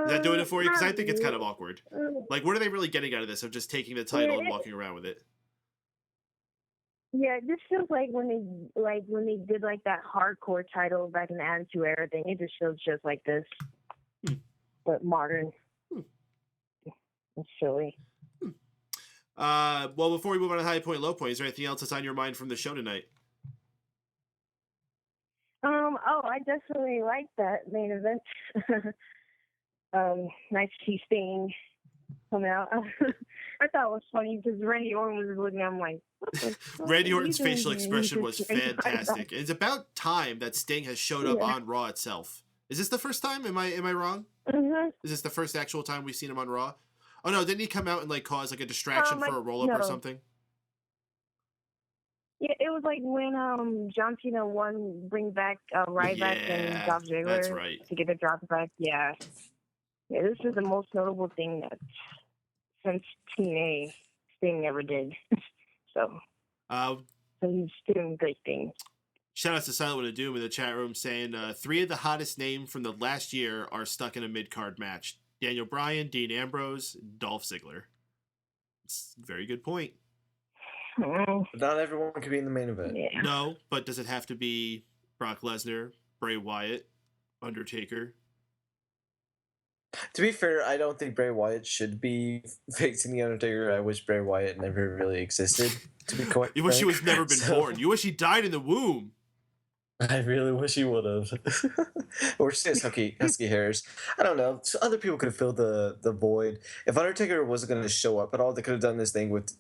that doing it for you? Because I think it's kind of awkward. Like, what are they really getting out of this of just taking the title and walking around with it? Yeah, this feels like when they did like that hardcore title back in the Attitude Era thing. It just feels just like this, but modern. It's silly. Well, before we move on to high point, low point, is there anything else that's on your mind from the show tonight? I definitely like that main event. Nice to see Sting come out. I thought it was funny because Randy Orton was looking at him like, what the fuck? Randy Orton's facial expression was fantastic. It's about time that Sting has showed up on Raw itself. Is this the first time? Am I wrong? Mm-hmm. Is this the first actual time we've seen him on Raw? Oh no, didn't he come out and like cause like a distraction for a roll up or something? Yeah, it was like when John Cena bring back Ryback and Dolph Ziggler that's right. to get the drop back. Yeah. Yeah, this is the most notable thing that since TNA Sting ever did. so he's doing great things. Shout out to Silent One of Doom in the chat room saying 3 of the hottest names from the last year are stuck in a mid-card match. Daniel Bryan, Dean Ambrose, Dolph Ziggler. It's a very good point. Not everyone can be in the main event. Yeah. No, but does it have to be Brock Lesnar, Bray Wyatt, Undertaker? To be fair, I don't think Bray Wyatt should be facing the Undertaker. I wish Bray Wyatt never really existed. To be quite You wish he was never been So- born. You wish he died in the womb. I really wish he would have. Or just his husky hairs. I don't know. So other people could have filled the void. If Undertaker wasn't going to show up at all, they could have done this thing with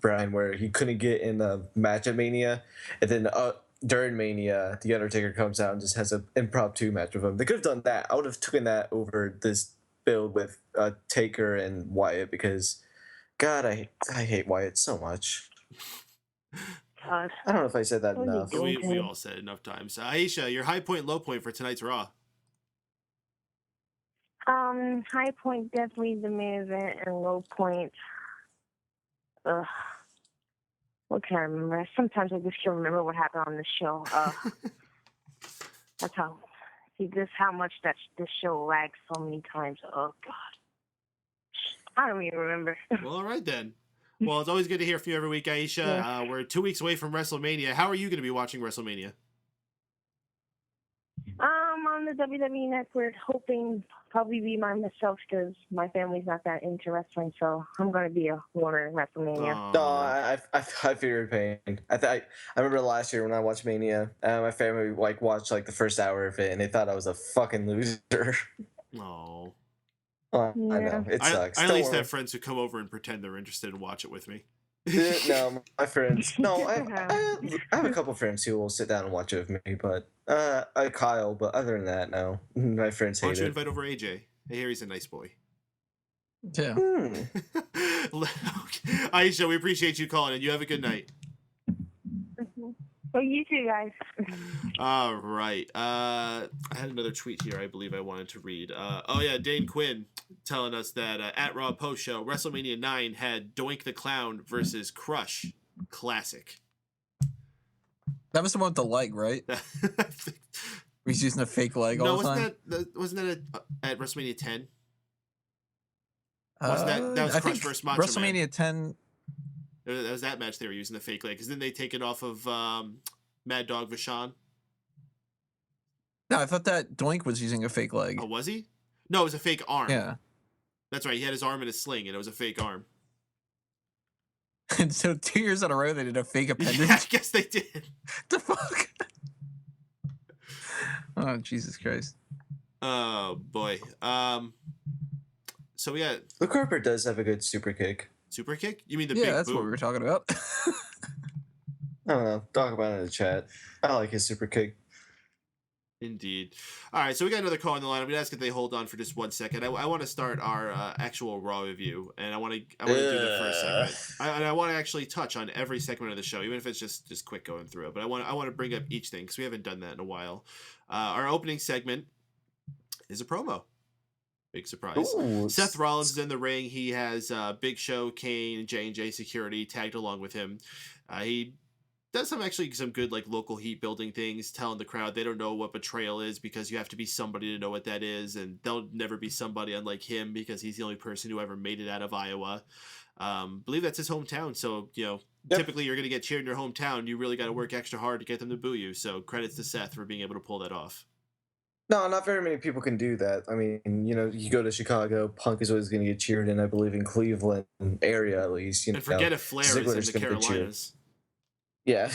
Bryan where he couldn't get in a match at Mania, and then during Mania, the Undertaker comes out and just has an impromptu match with him. They could have done that. I would have taken that over this build with Taker and Wyatt because, God, I hate Wyatt so much. I don't know if I said that enough. We all said it enough times. Aisha, your high point, low point for tonight's Raw. High point definitely the main event, and low point. What can I remember? Sometimes I just can't remember what happened on the show. That's how. See, this how much that this show lags so many times. Oh God, I don't even remember. Well, all right then. Well, it's always good to hear from you every week, Aisha. Yeah. We're 2 weeks away from WrestleMania. How are you going to be watching WrestleMania? On the WWE Network, hoping probably be by myself because my family's not that into wrestling, so I'm going to be a Warner WrestleMania. No, I figured pain. I remember last year when I watched Mania, my family watched the first hour of it, and they thought I was a fucking loser. Oh. I know it sucks. I at Don't least worry. have friends who come over and pretend they're interested and watch it with me. No, my friends. No, I have a couple friends who will sit down and watch it with me, but Kyle. But other than that, no, my friends Why hate don't you it. invite over AJ? I hear he's a nice boy. Yeah. Aisha, we appreciate you calling, and you have a good night. Well, you too, guys. All right. I had another tweet here I believe I wanted to read. Oh, yeah, Dane Quinn telling us that at Raw Post Show, WrestleMania 9 had Doink the Clown versus Crush. Classic. That was the one with the leg, right? He's using a fake leg all the time. Wasn't that at WrestleMania 10? Wasn't that was I Crush think versus Macho WrestleMania Man. 10. That was that match they were using the fake leg, because then they take it off of Mad Dog Vachon. No, I thought that Doink was using a fake leg. Oh, was he? No, it was a fake arm. Yeah. That's right. He had his arm in a sling, and it was a fake arm. And so 2 years in a row they did a fake appendage. Yeah, I guess they did. The fuck? Oh, Jesus Christ. Oh boy. So we got Luke Harper does have a good super kick. super kick. You mean the Yeah, big that's boot? what we were talking about. I don't know. Talk about it in the chat. I like his super kick. Indeed. All right, so we got another call on the line. I'm gonna ask if they hold on for just 1 second. I want to start our actual Raw review, and I want to do the first segment. I want to actually touch on every segment of the show, even if it's just quick going through it. But I want to bring up each thing because we haven't done that in a while. Our opening segment is a promo. Big surprise. Ooh. Seth Rollins is in the ring. He has Big Show, Kane, J&J Security tagged along with him. He does some good local heat building things, telling the crowd they don't know what betrayal is because you have to be somebody to know what that is, and they'll never be somebody unlike him because he's the only person who ever made it out of Iowa. Believe that's his hometown, so typically you're going to get cheered in your hometown. You really got to work extra hard to get them to boo you. So credits to Seth for being able to pull that off. No, not very many people can do that. I mean, you go to Chicago, Punk is always going to get cheered in, I believe, in Cleveland area at least. And forget if Flair is in Ziggler's the gonna get cheered. Carolinas. Yeah,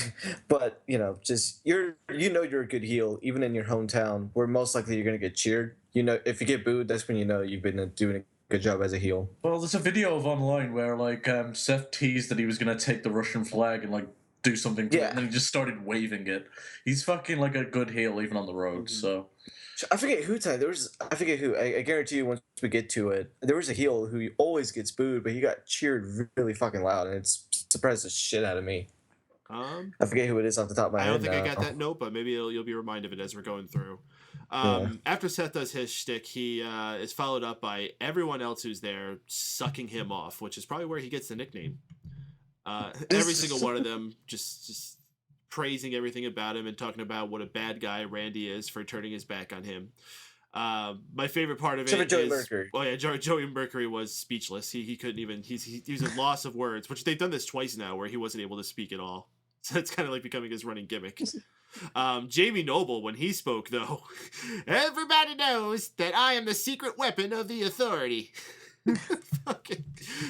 but just you're a good heel even in your hometown, where most likely you're gonna get cheered. If you get booed, that's when you've been doing a good job as a heel. Well, there's a video of online where Seth teased that he was gonna take the Russian flag and do something to it, and then he just started waving it. He's fucking a good heel even on the road. So I forget who time there was. I forget who. I guarantee you, once we get to it, there was a heel who always gets booed, but he got cheered really fucking loud, and it's surprised the shit out of me. I forget who it is off the top of my head. I don't think I got that note, but maybe you'll be reminded of it as we're going through. After Seth does his shtick, he is followed up by everyone else who's there sucking him off, which is probably where he gets the nickname. Every single one of them just praising everything about him and talking about what a bad guy Randy is for turning his back on him. My favorite part of it Joey is, Mercury. oh yeah, Joey Mercury was speechless. He couldn't even. He was a loss of words, which they've done this twice now, where he wasn't able to speak at all. So it's kind of like becoming his running gimmick. Jamie Noble, when he spoke, though, everybody knows that I am the secret weapon of the Authority. Fucking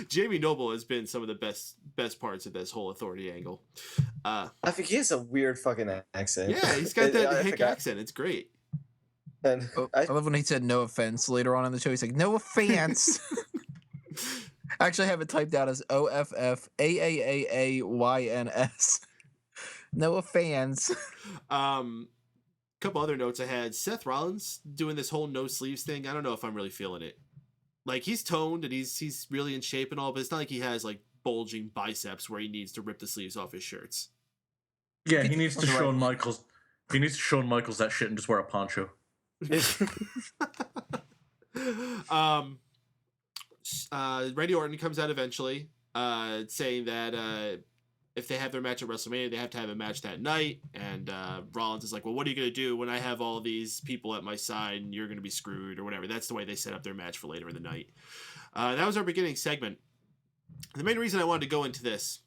Jamie Noble has been some of the best parts of this whole Authority angle. I think he has a weird fucking accent. Yeah, he's got that hick accent. It's great. And I love when he said no offense later on in the show. He's like, no offense. I actually have it typed out as OFFAAAAYNS. No offense. Couple other notes I had. Seth Rollins doing this whole no sleeves thing. I don't know if I'm really feeling it. Like, he's toned and he's really in shape and all, but it's not like he has like bulging biceps where he needs to rip the sleeves off his shirts. Yeah, he needs to Shawn Michaels. He needs to Shawn Michaels that shit and just wear a poncho. Randy Orton comes out eventually, saying that if they have their match at WrestleMania, they have to have a match that night. And Rollins is like, well, what are you going to do when I have all these people at my side and you're going to be screwed or whatever? That's the way they set up their match for later in the night. That was our beginning segment. The main reason I wanted to go into this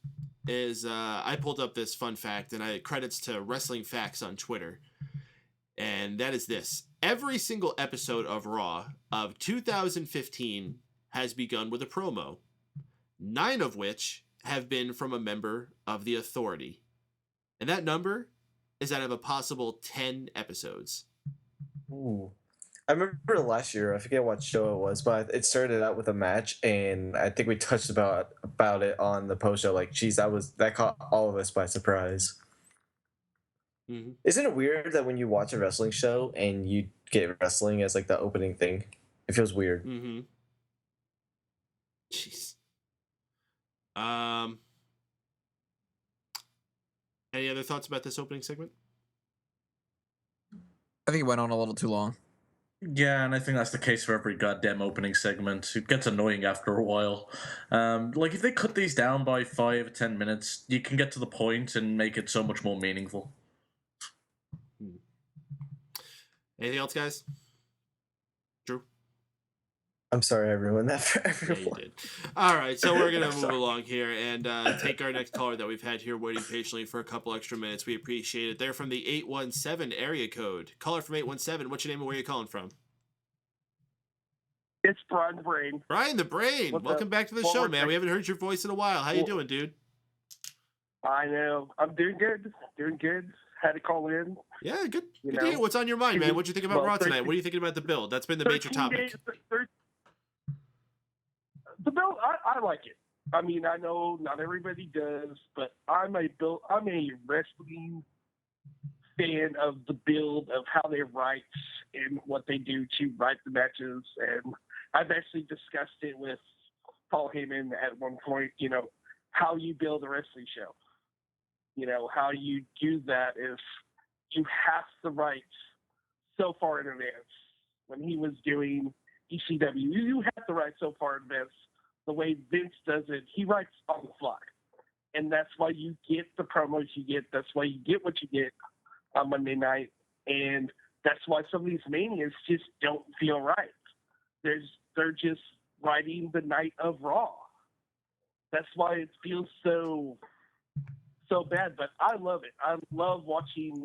is I pulled up this fun fact, and I credits to Wrestling Facts on Twitter. And that is this. Every single episode of Raw of 2015 has begun with a promo, 9 of which have been from a member of the Authority. And that number is out of a possible 10 episodes. Ooh. I remember last year, I forget what show it was, but it started out with a match, and I think we touched about it on the post show. Like, geez, that caught all of us by surprise. Mm-hmm. Isn't it weird that when you watch a wrestling show and you get wrestling as like the opening thing? It feels weird. Mm-hmm. Jeez. Any other thoughts about this opening segment? I think it went on a little too long. Yeah, and I think that's the case for every goddamn opening segment. It gets annoying after a while. Like, if they cut these down by 5 or 10 minutes, you can get to the point and make it so much more meaningful. Anything else, guys? Drew? I'm sorry I ruined that for everyone. Yeah, you did. All right, so we're going to move along here and take our next caller that we've had here waiting patiently for a couple extra minutes. We appreciate it. They're from the 817 area code. Caller from 817, what's your name and where are you calling from? It's Bryan the Brain. Bryan the Brain. Welcome back to the show, man. We haven't heard your voice in a while. How you doing, dude? I know. I'm doing good. Doing good. Had to call in. Yeah, good. Good to hear. What's on your mind, man? What'd you think about Raw tonight? What are you thinking about the build? That's been the major topic. The build, I like it. I mean, I know not everybody does, but I'm a wrestling fan of the build, of how they write and what they do to write the matches. And I've actually discussed it with Paul Heyman at one point, how you build a wrestling show. How you do that is you have to write so far in advance. When he was doing ECW, you have to write so far in advance. The way Vince does it, he writes on the fly. And that's why you get the promos you get. That's why you get what you get on Monday night. And that's why some of these manias just don't feel right. They're just writing the night of Raw. That's why it feels so bad. But I love it. I love watching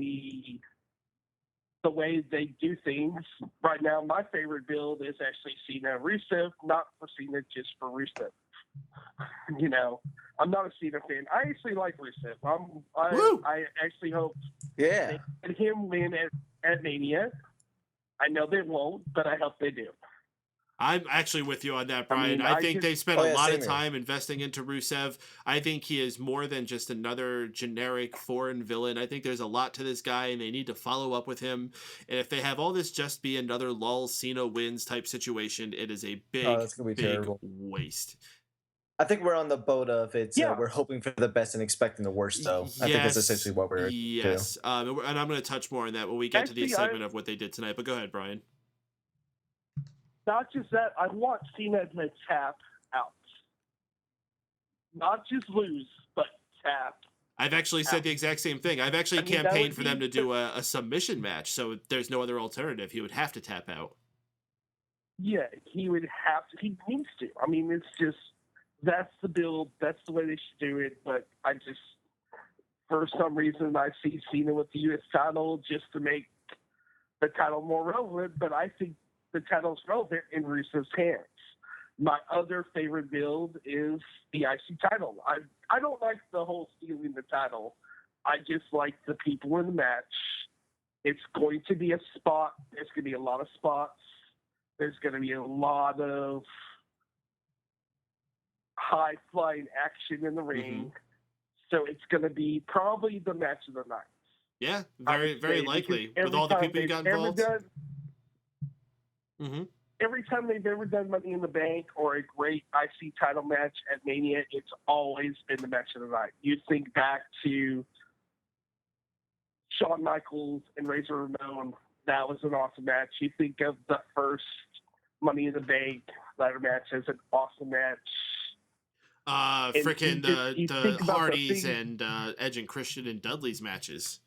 the way they do things. Right now, my favorite build is actually Cena Rusev, not for Cena, just for Rusev. I'm not a Cena fan. I actually like Rusev. I actually hope they let him win at Mania. I know they won't, but I hope they do. I'm actually with you on that, Bryan. I think they spent a lot of time investing into Rusev. I think he is more than just another generic foreign villain. I think there's a lot to this guy, and they need to follow up with him. And if they have all this just be another lull Cena wins type situation, it is a big, big waste. I think we're on the boat of it's. Yeah. We're hoping for the best and expecting the worst, though. I think that's essentially what we're. Yes. And I'm going to touch more on that when we get to the segment of what they did tonight. But go ahead, Brian. Not just that, I want Cena to tap out. Not just lose, but tap. I've actually said the exact same thing. I've actually campaigned for them to do a submission match, so there's no other alternative. He would have to tap out. Yeah, he would have to. He needs to. I mean, it's just, that's the build. That's the way they should do it. But I just, for some reason, I see Cena with the U.S. title just to make the title more relevant. But I think the title's relevant in Russo's hands. My other favorite build is the IC title. I don't like the whole stealing the title. I just like the people in the match. It's going to be a spot. There's going to be a lot of spots. There's going to be a lot of high-flying action in the ring. So it's going to be probably the match of the night. Yeah, very likely. With all the people who got involved. Every time they've ever done Money in the Bank or a great IC title match at Mania, it's always been the match of the night. You think back to Shawn Michaels and Razor Ramon, that was an awesome match. You think of the first Money in the Bank ladder match as an awesome match. Freaking the Hardys and Edge and Christian and Dudley's matches.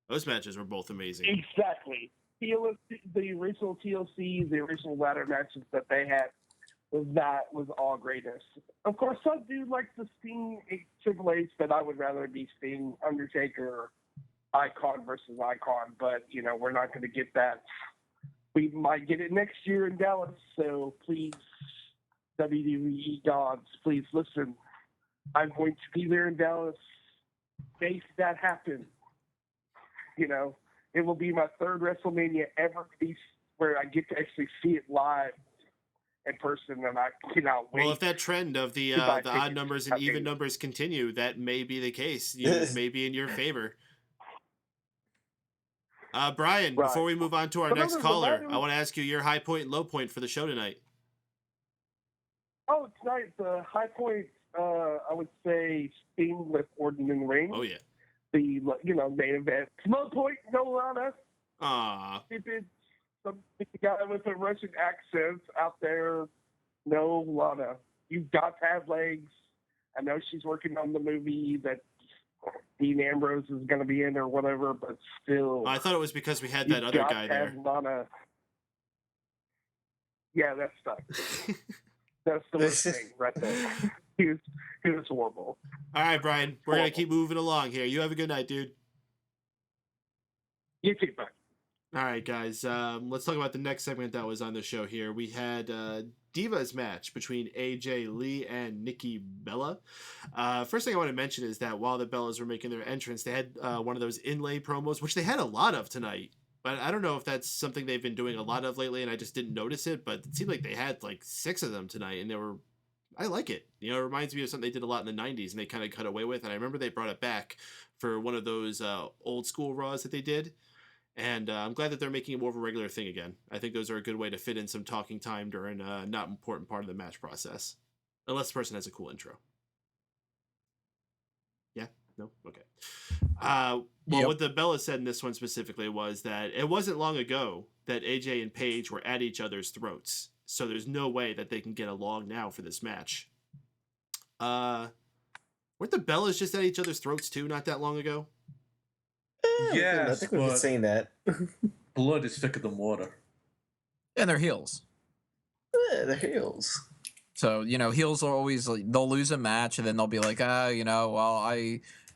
Those matches were both amazing. Exactly. The original TLC, the original ladder matches that they had, that was all greatness. Of course, some do like the Sting Triple H, but I would rather be Sting, Undertaker, Icon versus Icon. But, you know, we're not going to get that. We might get it next year in Dallas, so please, WWE gods, please listen. I'm going to be there in Dallas. Make that happen. You know, it will be my third WrestleMania ever where I get to actually see it live in person, and I cannot wait. Well, if that trend of the odd numbers and even numbers continue, that may be the case. It may be in your favor. Brian, before we move on to our next caller, I want to ask you your high point and low point for the show tonight. Oh, tonight, the high point, I would say Sting with Orton in the ring. Oh, yeah. The, main event. Low point, no Lana. Stupid. Some guy with a Russian accent out there. No Lana. You've got to have legs. I know she's working on the movie that Dean Ambrose is going to be in or whatever, but still. I thought it was because we had that other guy there. Lana. Yeah, that sucks. That's the worst thing right there. He was horrible. All right, Brian. We're going to keep moving along here. You have a good night, dude. You too, bye. All right, guys. Let's talk about the next segment that was on the show here. We had Divas match between AJ Lee and Nikki Bella. First thing I want to mention is that while the Bellas were making their entrance, they had one of those inlay promos, which they had a lot of tonight. But I don't know if that's something they've been doing a lot of lately, and I just didn't notice it. But it seemed like they had like 6 of them tonight, and I like it. You know, it reminds me of something they did a lot in the 90s, and they kind of cut away with. And I remember they brought it back for one of those old school Raws that they did. And I'm glad that they're making it more of a regular thing again. I think those are a good way to fit in some talking time during a not important part of the match process. Unless the person has a cool intro. Yeah? No? Okay. What the Bella said in this one specifically was that it wasn't long ago that AJ and Paige were at each other's throats. So there's no way that they can get along now for this match. Weren't the Bellas just at each other's throats too not that long ago? I think we've been saying that. Blood is thicker than water. And they're heels. Yeah, they're heels. So, heels are always like, they'll lose a match and then they'll be like, I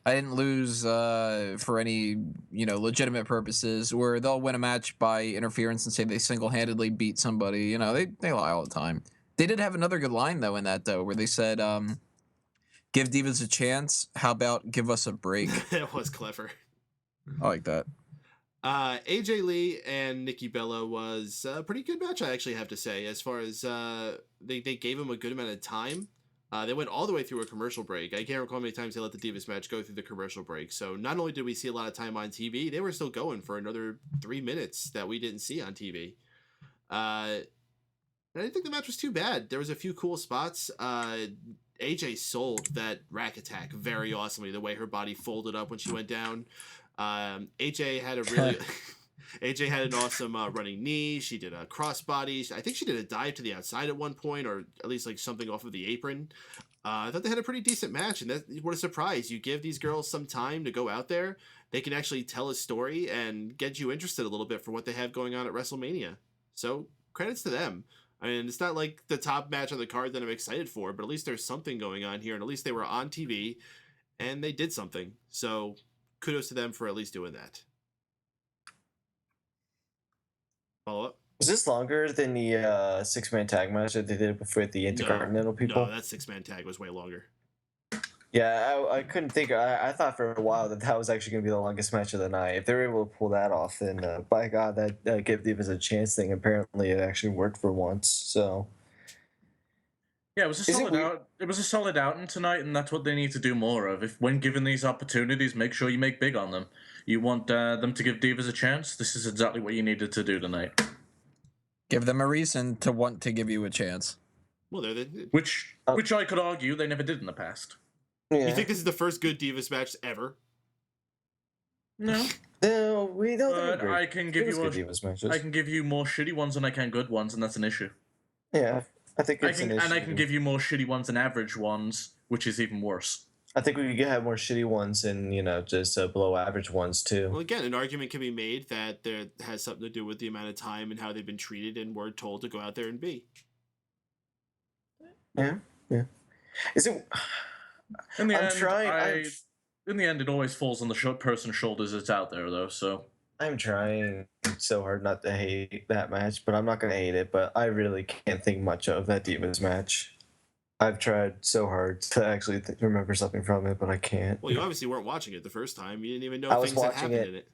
didn't lose for any, legitimate purposes, or they'll win a match by interference and say they single-handedly beat somebody. They lie all the time. They did have another good line, though, in that, where they said, give Divas a chance. How about give us a break? That was clever. I like that. AJ Lee and Nikki Bella was a pretty good match, I actually have to say, as far as they gave him a good amount of time. They went all the way through a commercial break. I can't recall how many times they let the Divas match go through the commercial break. So not only did we see a lot of time on TV, they were still going for another 3 minutes that we didn't see on TV. And I didn't think the match was too bad. There was a few cool spots. AJ sold that rack attack very awesomely. The way her body folded up when she went down. AJ had a really. AJ had an awesome running knee. She did a crossbody. I think she did a dive to the outside at one point, or at least like something off of the apron. I thought they had a pretty decent match, and what a surprise. You give these girls some time to go out there, they can actually tell a story and get you interested a little bit for what they have going on at WrestleMania. So credits to them. I mean, it's not like the top match on the card that I'm excited for, but at least there's something going on here, and at least they were on TV, and they did something. So kudos to them for at least doing that. Follow up. Was this longer than the 6-man tag match that they did with the Intercontinental people? No, that 6-man tag was way longer. Yeah, I couldn't think. I thought for a while that was actually going to be the longest match of the night. If they were able to pull that off, then by God, that Give Divas a Chance thing, apparently it actually worked for once. So yeah, it was a solid outing tonight, and that's what they need to do more of. If when given these opportunities, make sure you make big on them. You want them to give Divas a chance? This is exactly what you needed to do tonight. Give them a reason to want to give you a chance. Well, which I could argue they never did in the past. Yeah. You think this is the first good Divas match ever? No. No, we don't. But I can give you I can give you more shitty ones than I can good ones, and that's an issue. Yeah, I think it's an issue. And I can give you more shitty ones than average ones, which is even worse. I think we could have more shitty ones and, just below average ones, too. Well, again, an argument can be made that there has something to do with the amount of time and how they've been treated and were told to go out there and be. Yeah. Is it... In the end, it always falls on the person's shoulders that's out there, though, so... I'm trying so hard not to hate that match, but I'm not going to hate it, but I really can't think much of that Divas match. I've tried so hard to actually remember something from it, but I can't. Well, you obviously weren't watching it the first time. You didn't even know things that happened in it.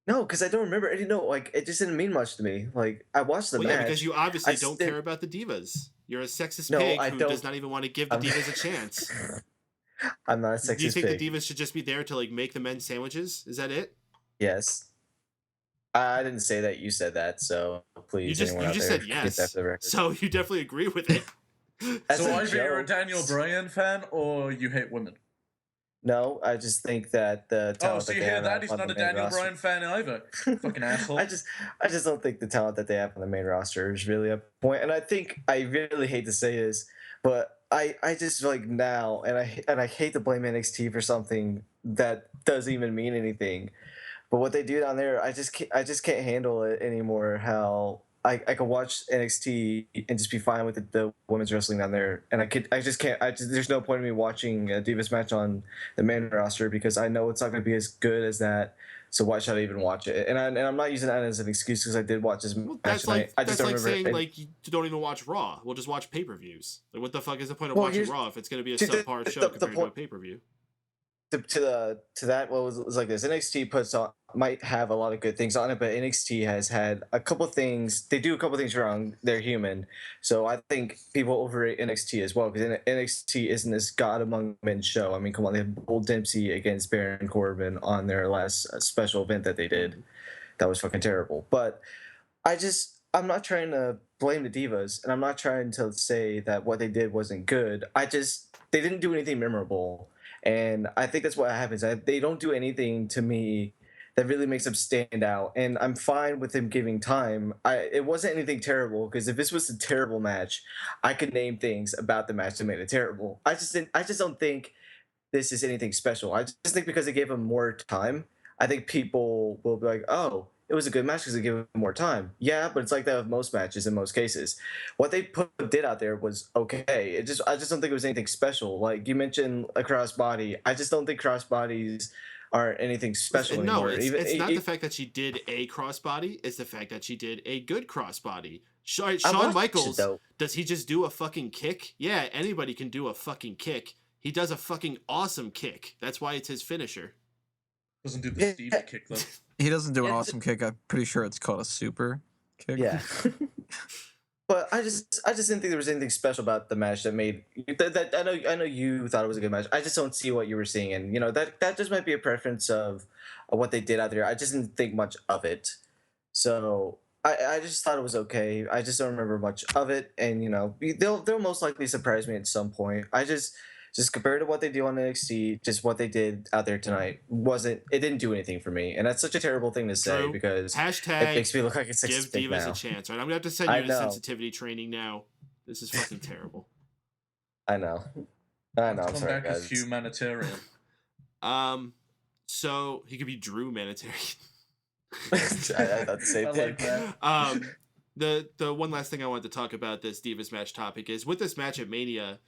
No, because I don't remember. I didn't know. It just didn't mean much to me. I watched the match. Yeah, because you obviously don't care about the Divas. You're a sexist pig who does not even want to give the Divas a chance. I'm not a sexist pig. Do you think the Divas should just be there to make the men sandwiches? Is that it? Yes. I didn't say that. You said that, so please. You just said yes. So you definitely agree with it. So either you're a Daniel Bryan fan or you hate women. No, I just think that the talent so you hear that? He's not a Daniel Bryan fan either. Fucking asshole. I just don't think the talent that they have on the main roster is really a point. And I think I really hate to say this, but I just now, and I hate to blame NXT for something that doesn't even mean anything. But what they do down there, I just can't handle it anymore. How I could watch NXT and just be fine with the women's wrestling down there, and there's no point in me watching a Divas match on the main roster because I know it's not going to be as good as that. So why should I even watch it? And I'm not using that as an excuse because I did watch this match. That's like saying you don't even watch Raw. We'll just watch pay-per-views. What the fuck is the point of watching Raw if it's going to be a subpar show compared to a pay-per-view? To that, what was like this? NXT might have a lot of good things on it, but NXT has had a couple things. They do a couple things wrong. They're human, so I think people overrate NXT as well because NXT isn't this God Among Men show. I mean, come on, they have Bull Dempsey against Baron Corbin on their last special event that they did. That was fucking terrible. But I'm not trying to blame the Divas, and I'm not trying to say that what they did wasn't good. They didn't do anything memorable. And I think that's what happens. They don't do anything to me that really makes them stand out. And I'm fine with them giving time. It wasn't anything terrible because if this was a terrible match, I could name things about the match that made it terrible. I just don't think this is anything special. I just think because they gave them more time, I think people will be like, oh, it was a good match because they gave them more time. Yeah, but it's like that with most matches in most cases. What they did out there was okay. I just don't think it was anything special. Like you mentioned a crossbody. I just don't think crossbodies are anything special anymore. No, it's not the fact that she did a crossbody. It's the fact that she did a good crossbody. Shawn Michaels, does he just do a fucking kick? Yeah, anybody can do a fucking kick. He does a fucking awesome kick. That's why it's his finisher. Doesn't do the Stevie kick though. He doesn't do an awesome kick. I'm pretty sure it's called a super kick. Yeah. But I just didn't think there was anything special about the match that made that. I know you thought it was a good match. I just don't see what you were seeing, and that just might be a preference of what they did out there. I just didn't think much of it. So I just thought it was okay. I just don't remember much of it, and they'll most likely surprise me at some point. I just compared to what they do on NXT, just what they did out there tonight it didn't do anything for me, and that's such a terrible thing to say Drew, because it hashtag makes me look like a give sexist pig divas a now. chance. Right, I'm gonna have to send I you to know. sensitivity training now. This is fucking terrible. I know. I'm Come sorry, back as guys. humanitarian. So he could be Drew Humanitarian. I thought the same I thing. like that. The one last thing I wanted to talk about this Divas match topic is with this match at Mania,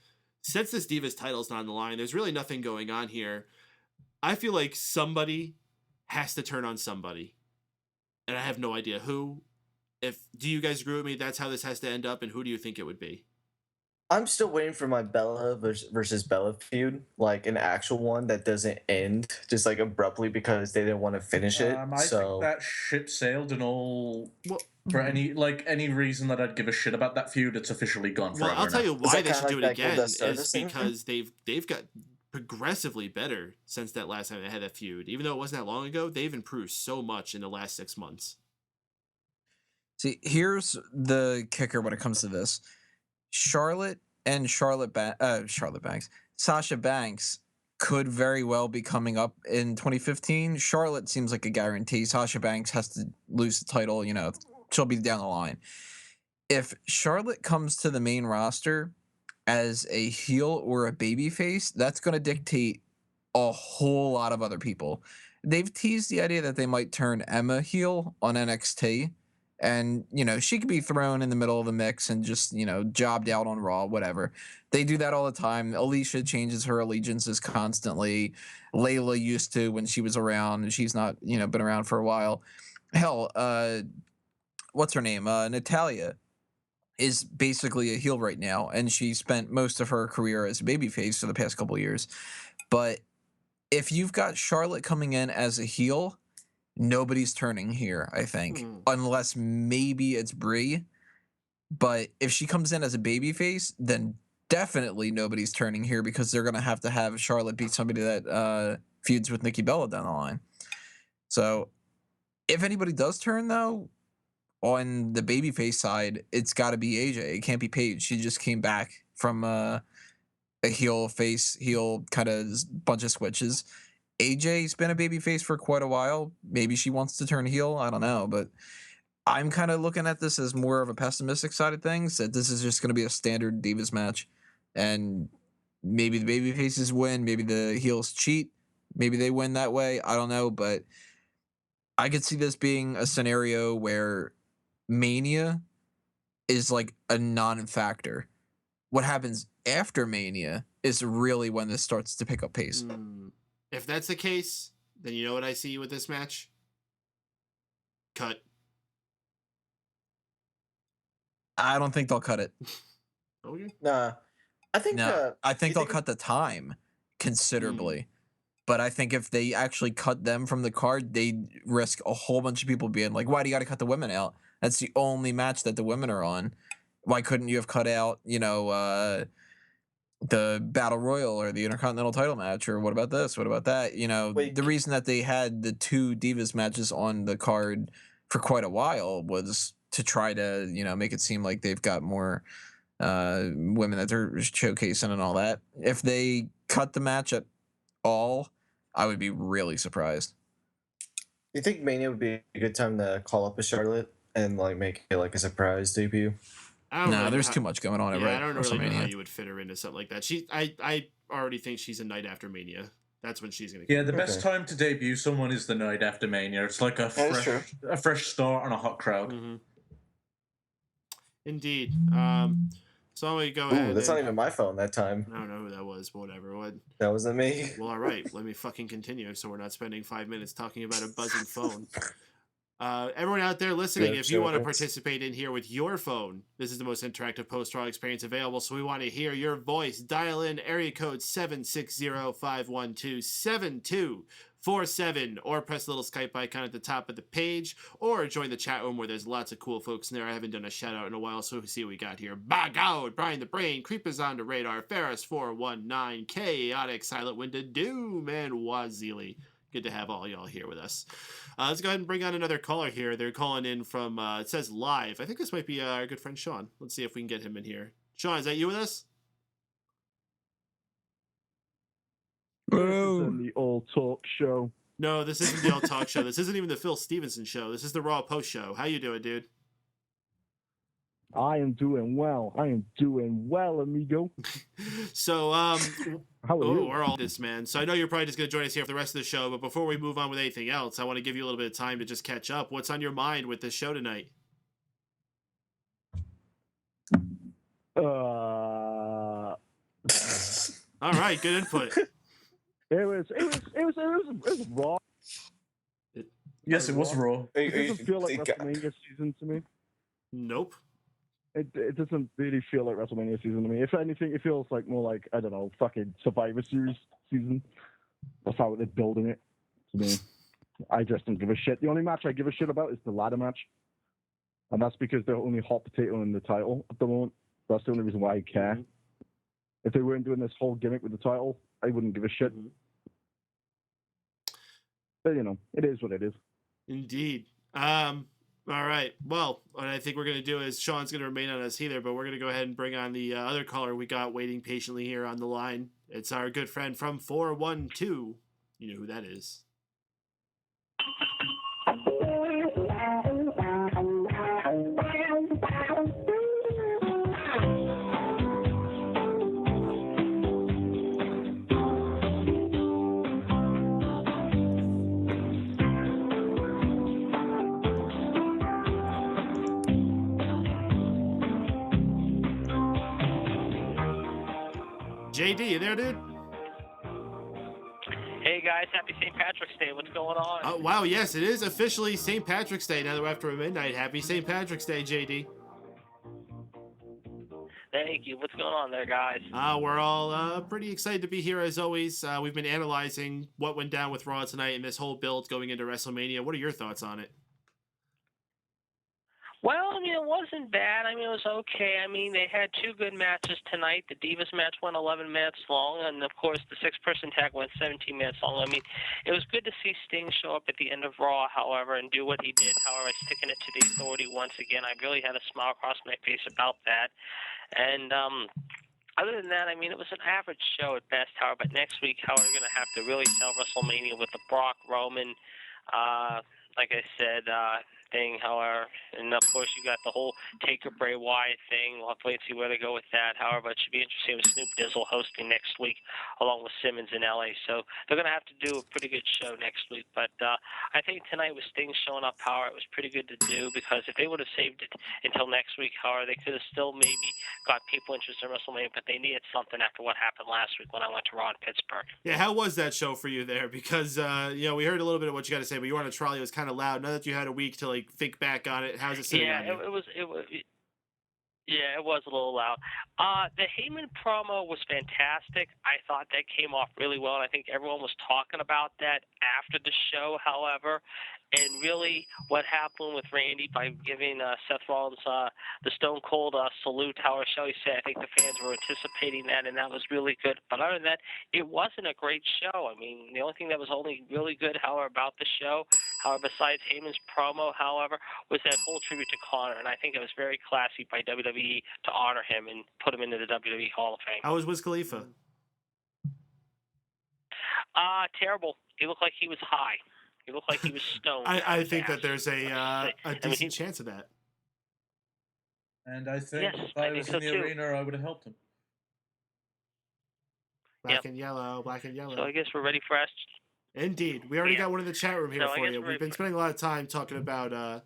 since this Divas title's not on the line, there's really nothing going on here. I feel like somebody has to turn on somebody, and I have no idea who. Do you guys agree with me? That's how this has to end up, and who do you think it would be? I'm still waiting for my Bella versus Bella feud, like an actual one that doesn't end just like abruptly because they didn't want to finish it. I think that ship sailed and all. For any reason that I'd give a shit about that feud, it's officially gone forever. Well, I'll tell you why they should do it again Goldust is Stardust thing? because they've got progressively better since that last time they had that feud. Even though it wasn't that long ago, they've improved so much in the last 6 months. See, here's the kicker when it comes to this. Charlotte and Sasha Banks could very well be coming up in 2015. Charlotte seems like a guarantee. Sasha Banks has to lose the title, she'll be down the line. If Charlotte comes to the main roster as a heel or a babyface, that's going to dictate a whole lot of other people. They've teased the idea that they might turn Emma heel on NXT. And, she could be thrown in the middle of the mix and just, jobbed out on Raw, whatever. They do that all the time. Alicia changes her allegiances constantly. Layla used to when she was around, and she's not, been around for a while. Hell, what's her name? Natalya is basically a heel right now, and she spent most of her career as a babyface for the past couple of years. But if you've got Charlotte coming in as a heel, nobody's turning here, I think, unless maybe it's Brie. But if she comes in as a babyface, then definitely nobody's turning here because they're going to have Charlotte beat somebody that feuds with Nikki Bella down the line. So if anybody does turn, though, on the babyface side, it's got to be AJ. It can't be Paige. She just came back from a heel kind of bunch of switches. AJ's been a babyface for quite a while. Maybe she wants to turn heel. I don't know, but I'm kind of looking at this as more of a pessimistic side of things, that this is just going to be a standard Divas match, and maybe the babyfaces win, maybe the heels cheat, maybe they win that way. I don't know, but I could see this being a scenario where Mania is like a non-factor. What happens after Mania is really when this starts to pick up pace. If that's the case, then you know what I see with this match? Cut. I don't think they'll cut it. Okay. Nah. I think they'll cut the time considerably. But I think if they actually cut them from the card, they risk a whole bunch of people being like, why do you got to cut the women out? That's the only match that the women are on. Why couldn't you have cut out, the Battle Royal or the Intercontinental title match, or what about this? What about that? The reason that they had the two Divas matches on the card for quite a while was to try to, make it seem like they've got more women that they're showcasing and all that. If they cut the match at all, I would be really surprised. You think Mania would be a good time to call up a Charlotte and make it like a surprise debut? There's too much going on. I don't really know how you would fit her into something like that. I already think she's a night after Mania. That's when she's gonna. The best time to debut someone is the night after Mania. It's like a fresh start on a hot crowd. Mm-hmm. Indeed. So we go ahead. That's not even my phone that time. I don't know who that was, but whatever. That wasn't me. Well, all right. Let me fucking continue, so we're not spending 5 minutes talking about a buzzing phone. Everyone out there listening, if you want to participate in here with your phone, this is the most interactive post-Raw experience available, so we want to hear your voice. Dial in area code 760-512-7247, or press the little Skype icon at the top of the page, or join the chat room where there's lots of cool folks in there. I haven't done a shout-out in a while, so we see what we got here. Bagout, Brian the Brain, Creepers on the Radar, Ferris419, Chaotic, Silent Winded, Doom, and Wazili. Good to have all y'all here with us. Let's go ahead and bring on another caller here. They're calling in from, it says live. I think this might be our good friend Shaun. Let's see if we can get him in here. Shaun, is that you with us? This isn't the old talk show. No, this isn't the All Talk Show. This isn't even the Phil Stevenson Show. This is the Raw Post Show. How you doing, dude? I am doing well. Amigo. So, How are you? we're all this, man. So I know you're probably just going to join us here for the rest of the show, but before we move on with anything else, I want to give you a little bit of time to just catch up. What's on your mind with this show tonight? All right, good input. It was raw. Yes, it was raw. It doesn't feel like WrestleMania season to me. Nope. It doesn't really feel like WrestleMania season to me. If anything, it feels like more like, I don't know, fucking Survivor Series season. That's how they're building it to me. I just don't give a shit. The only match I give a shit about is the ladder match. And that's because they're only hot potato in the title at the moment. That's the only reason why I care. If they weren't doing this whole gimmick with the title, I wouldn't give a shit. But, it is what it is. Indeed. All right. Well, what I think we're going to do is Shaun's going to remain on us either, but we're going to go ahead and bring on the other caller we got waiting patiently here on the line. It's our good friend from 412. You know who that is. JD, you there, dude? Hey guys, happy St. Patrick's Day. What's going on? Oh, wow, yes, it is officially St. Patrick's Day now that we're after midnight. Happy St. Patrick's Day, JD. Thank you. What's going on there, guys? We're all pretty excited to be here as always. We've been analyzing what went down with Raw tonight and this whole build going into WrestleMania. What are your thoughts on it? Well, it wasn't bad. It was okay. They had two good matches tonight. The Divas match went 11 minutes long, and, of course, the six-person tag went 17 minutes long. It was good to see Sting show up at the end of Raw, however, and do what he did. However, sticking it to the Authority once again. I really had a smile across my face about that. And other than that, it was an average show at best, however. But next week, we're going to have to really sell WrestleMania with the Brock, Roman, like I said, thing, however, and of course you got the whole Taker Bray Wyatt thing. We'll have to wait and see where they go with that. However, it should be interesting with Snoop Dizzle hosting next week along with Simmons in LA. So they're going to have to do a pretty good show next week. But I think tonight with Sting showing up, however, it was pretty good to do, because if they would have saved it until next week, however, they could have still maybe got people interested in WrestleMania, but they needed something after what happened last week when I went to Raw in Pittsburgh. Yeah, how was that show for you there? Because, we heard a little bit of what you got to say, but you were on a trolley. It was kind of loud. Now that you had a week to, think back on it, how's it sitting on you? Yeah, it was a little loud. The Heyman promo was fantastic. I thought that came off really well, and I think everyone was talking about that after the show, however. And really what happened with Randy by giving Seth Rollins the Stone Cold salute, however shall we say, I think the fans were anticipating that, and that was really good. But other than that, it wasn't a great show. The only thing that was only really good, however, about the show, however, besides Heyman's promo, however, was that whole tribute to Connor. And I think it was very classy by WWE to honor him and put him into the WWE Hall of Fame. How was Wiz Khalifa? Terrible. He looked like he was high. He looked like he was stoned. I think that there's a decent chance of that. And I think if I was in the arena, I would have helped him. Black and yellow. So I guess we're ready for us. Indeed. We already got one in the chat room here for you. We've been spending a lot of time talking about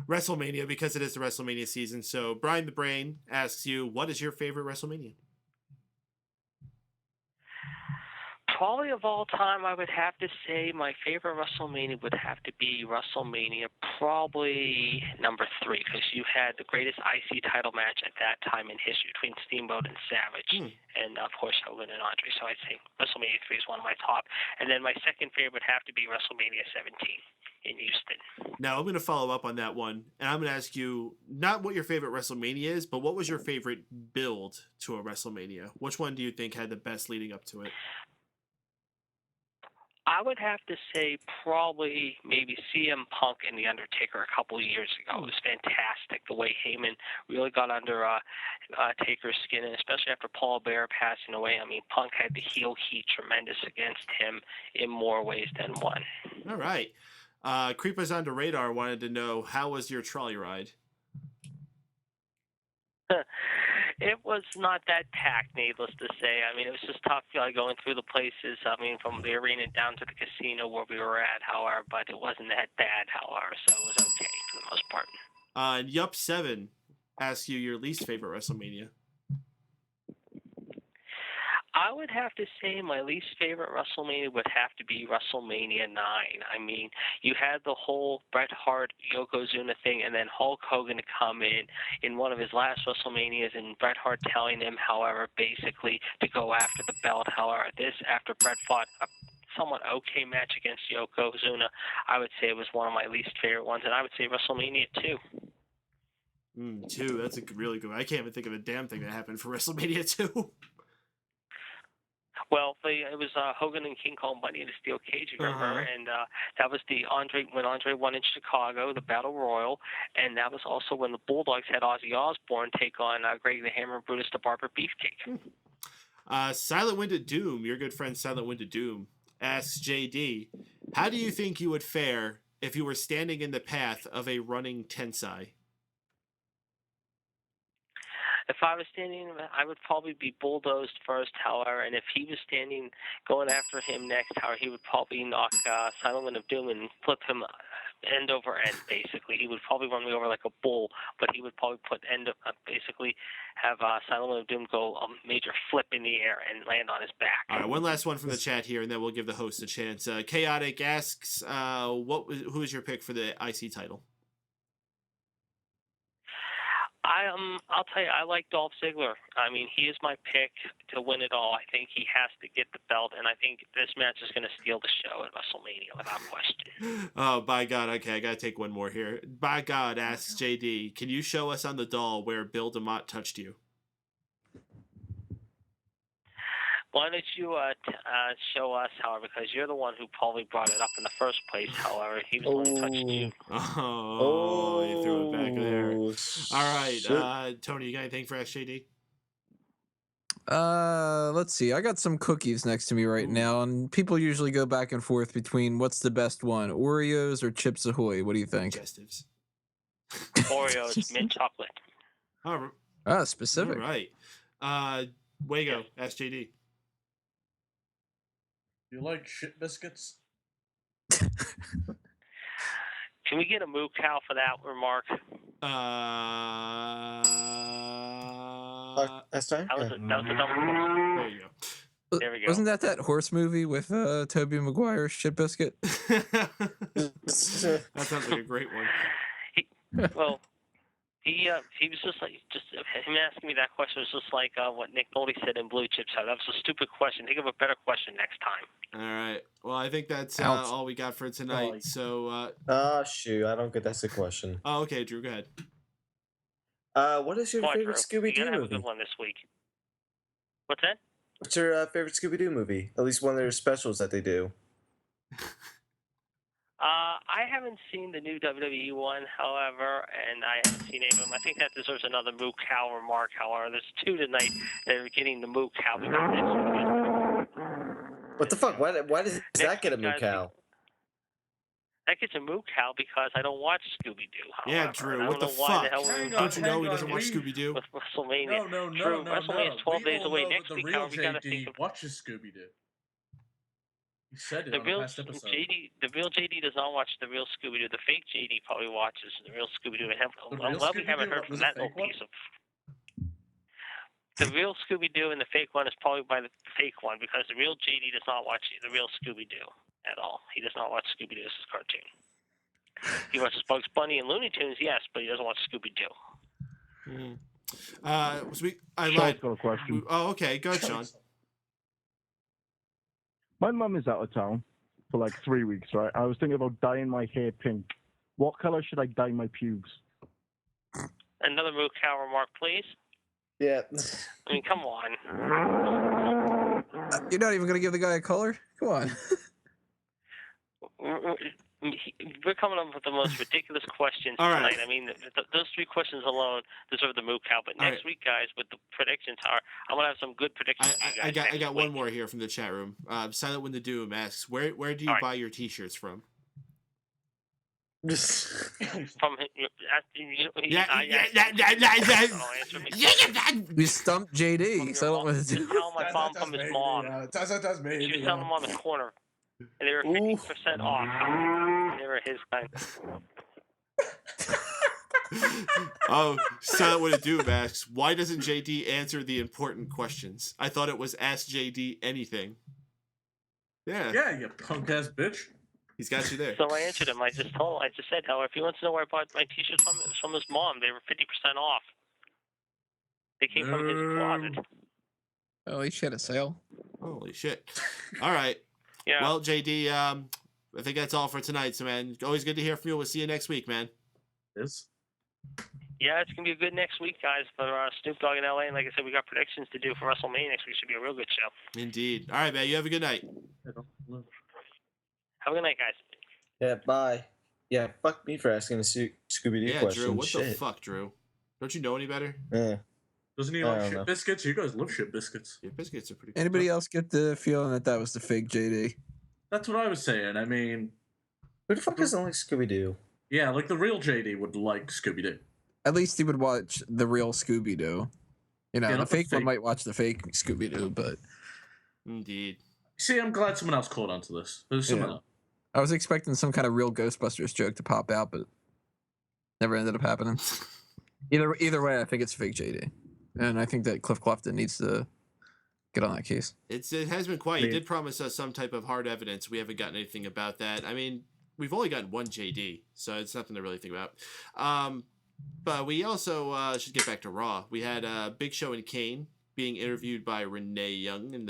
WrestleMania because it is the WrestleMania season. So Brian the Brain asks you, what is your favorite WrestleMania? Probably of all time, I would have to say my favorite WrestleMania would have to be WrestleMania probably number 3, because you had the greatest IC title match at that time in history between Steamboat and Savage, and of course Hogan and Andre. So I'd say WrestleMania 3 is one of my top. And then my second favorite would have to be WrestleMania 17 in Houston. Now I'm going to follow up on that one, and I'm going to ask you not what your favorite WrestleMania is, but what was your favorite build to a WrestleMania? Which one do you think had the best leading up to it? I would have to say probably maybe CM Punk and The Undertaker a couple of years ago. It was fantastic the way Heyman really got under Taker's skin, and especially after Paul Bearer passing away. I mean, Punk had the heel heat tremendous against him in more ways than one. All right. Creepers Under Radar wanted to know, how was your trolley ride? It was not that packed, needless to say. I mean, it was just tough going through the places. I mean, from the arena down to the casino where we were at, however, but it wasn't that bad, however, so it was okay for the most part. Yup7 asks you your least favorite WrestleMania. I would have to say my least favorite WrestleMania would have to be WrestleMania 9. I mean, you had the whole Bret Hart, Yokozuna thing, and then Hulk Hogan to come in one of his last WrestleManias, and Bret Hart telling him, however, basically to go after the belt. However, this, after Bret fought a somewhat okay match against Yokozuna, I would say it was one of my least favorite ones, and I would say WrestleMania 2. 2, that's a really good one. I can't even think of a damn thing that happened for WrestleMania 2. Well, it was Hogan and King Kong Bundy in a steel cage, you remember? And that was when Andre won in Chicago, the Battle Royal, and that was also when the Bulldogs had Ozzy Osbourne take on Greg the Hammer and Brutus the Barber Beefcake. Silent Wind of Doom, your good friend Silent Wind of Doom, asks JD, how do you think you would fare if you were standing in the path of a running Tensai? If I was standing, I would probably be bulldozed first, however, and if he was standing, going after him next, however, he would probably knock Silent Wind of Doom and flip him end over end, basically. He would probably run me over like a bull, but he would probably basically have Silent Wind of Doom go a major flip in the air and land on his back. All right, one last one from the chat here, and then we'll give the host a chance. Chaotic asks, who is your pick for the IC title? I'll tell you, I like Dolph Ziggler. I mean, he is my pick to win it all. I think he has to get the belt, and I think this match is going to steal the show at WrestleMania without question. Oh, by God. Okay, I got to take one more here. By God, asks JD, can you show us on the doll where Bill DeMott touched you? Why don't you show us, however, because you're the one who probably brought it up in the first place, however. He was the one who touched you. Oh, you threw it back there. All right, Tony, you got anything for SJD? Let's see. I got some cookies next to me right now, and people usually go back and forth between what's the best one, Oreos or Chips Ahoy. What do you think? Digestives. Oreos, mint chocolate. Specific. All right. Wago, SJD. You like shit biscuits? Can we get a moo cow for that remark? That's time. That was a dumb There you go. There we go. Wasn't that horse movie with Tobey Maguire, Shit Biscuit? That sounds like a great one. He was just him asking me that question was just like what Nick Nolte said in Blue Chips. That was a stupid question. Think of a better question next time. All right. Well, I think that's all we got for tonight. So. Shoot! I don't get that's a question. Oh, okay, Drew. Go ahead. What is your favorite Scooby-Doo You gotta have movie? a good one this week. What's that? What's your favorite Scooby-Doo movie? At least one of their specials that they do. I haven't seen the new WWE one, however, and I haven't seen any of them. I think that deserves another moo cow remark, however. There's two tonight that are getting the moo cow. What the fuck? Why does that get a moo cow? That gets a moo cow because I don't watch Scooby-Doo. Yeah, Drew, what the fuck? Don't you know he doesn't watch Scooby-Doo? With WrestleMania. No. Drew, WrestleMania's 12 days away. Next The week, real we gotta think JD of... watches Scooby-Doo. He said it The on real a past episode. the real JD does not watch the real Scooby-Doo. The fake JD probably watches the real Scooby-Doo. I'm glad we haven't heard from that little piece of... The real Scooby-Doo and the fake one is probably by the fake one because the real JD does not watch the real Scooby-Doo at all. He does not watch Scooby-Doo as his cartoon. He watches Bugs Bunny and Looney Tunes, yes, but he doesn't watch Scooby-Doo. I lied. Got a question. Oh, okay. Go ahead, Sean. My mum is out of town for like 3 weeks, right? I was thinking about dyeing my hair pink. What color should I dye my pubes? Another moo cow remark, please. Yeah. I mean, come on. You're not even going to give the guy a color? Come on. we're coming up with the most ridiculous questions All right. tonight. I mean, those 3 questions alone deserve the moo cow. But next week, guys, with the predictions, I'm gonna have some good predictions. For you guys I got next one more here from the chat room. Silent When the Doom asks, where do you buy your T-shirts from? From We stumped JD. So what to do? tell my mom from his mom. She was selling them on the corner, and they were 50% off. They were his kind. Oh, Silent When the Doom asks, why doesn't JD answer the important questions? I thought it was Ask JD Anything. Yeah. Yeah, you punk ass bitch. He's got you there. So I answered him. I just said, however, if he wants to know where I bought my T-shirts from, it was from his mom. They were 50% off. They came from his closet. Holy shit, a sale. Holy shit. All right. Yeah. Well, JD, I think that's all for tonight. So, man, always good to hear from you. We'll see you next week, man. Yes. Yeah, it's going to be a good next week, guys, for Snoop Dogg in LA. And like I said, we got predictions to do for WrestleMania next week. Should be a real good show. Indeed. All right, man. You have a good night. Have a good night, guys. Yeah, bye. Yeah, fuck me for asking a Scooby-Doo Yeah, question. Drew. What Shit. the fuck, Drew? Don't you know any better? Yeah. Doesn't he I like don't shit know. biscuits? You guys love shit biscuits. Yeah, biscuits are pretty good. Anybody else get the feeling that was the fake JD? That's what I was saying. I mean, Who the fuck doesn't like Scooby-Doo? yeah, like the real JD would like Scooby-Doo. At least he would watch the real Scooby-Doo. You know, Yeah, the not the fake one fake. might watch the fake Scooby-Doo, but Indeed. See, I'm glad someone else caught on to this. There's someone else. I was expecting some kind of real Ghostbusters joke to pop out, but never ended up happening. Either way, I think it's fake JD, and I think that Cliff Clofton needs to get on that case. It has been quiet. He did promise us some type of hard evidence. We haven't gotten anything about that. I mean, we've only gotten one JD, so it's nothing to really think about. But we also should get back to Raw. We had Big Show and Kane being interviewed by Renee Young in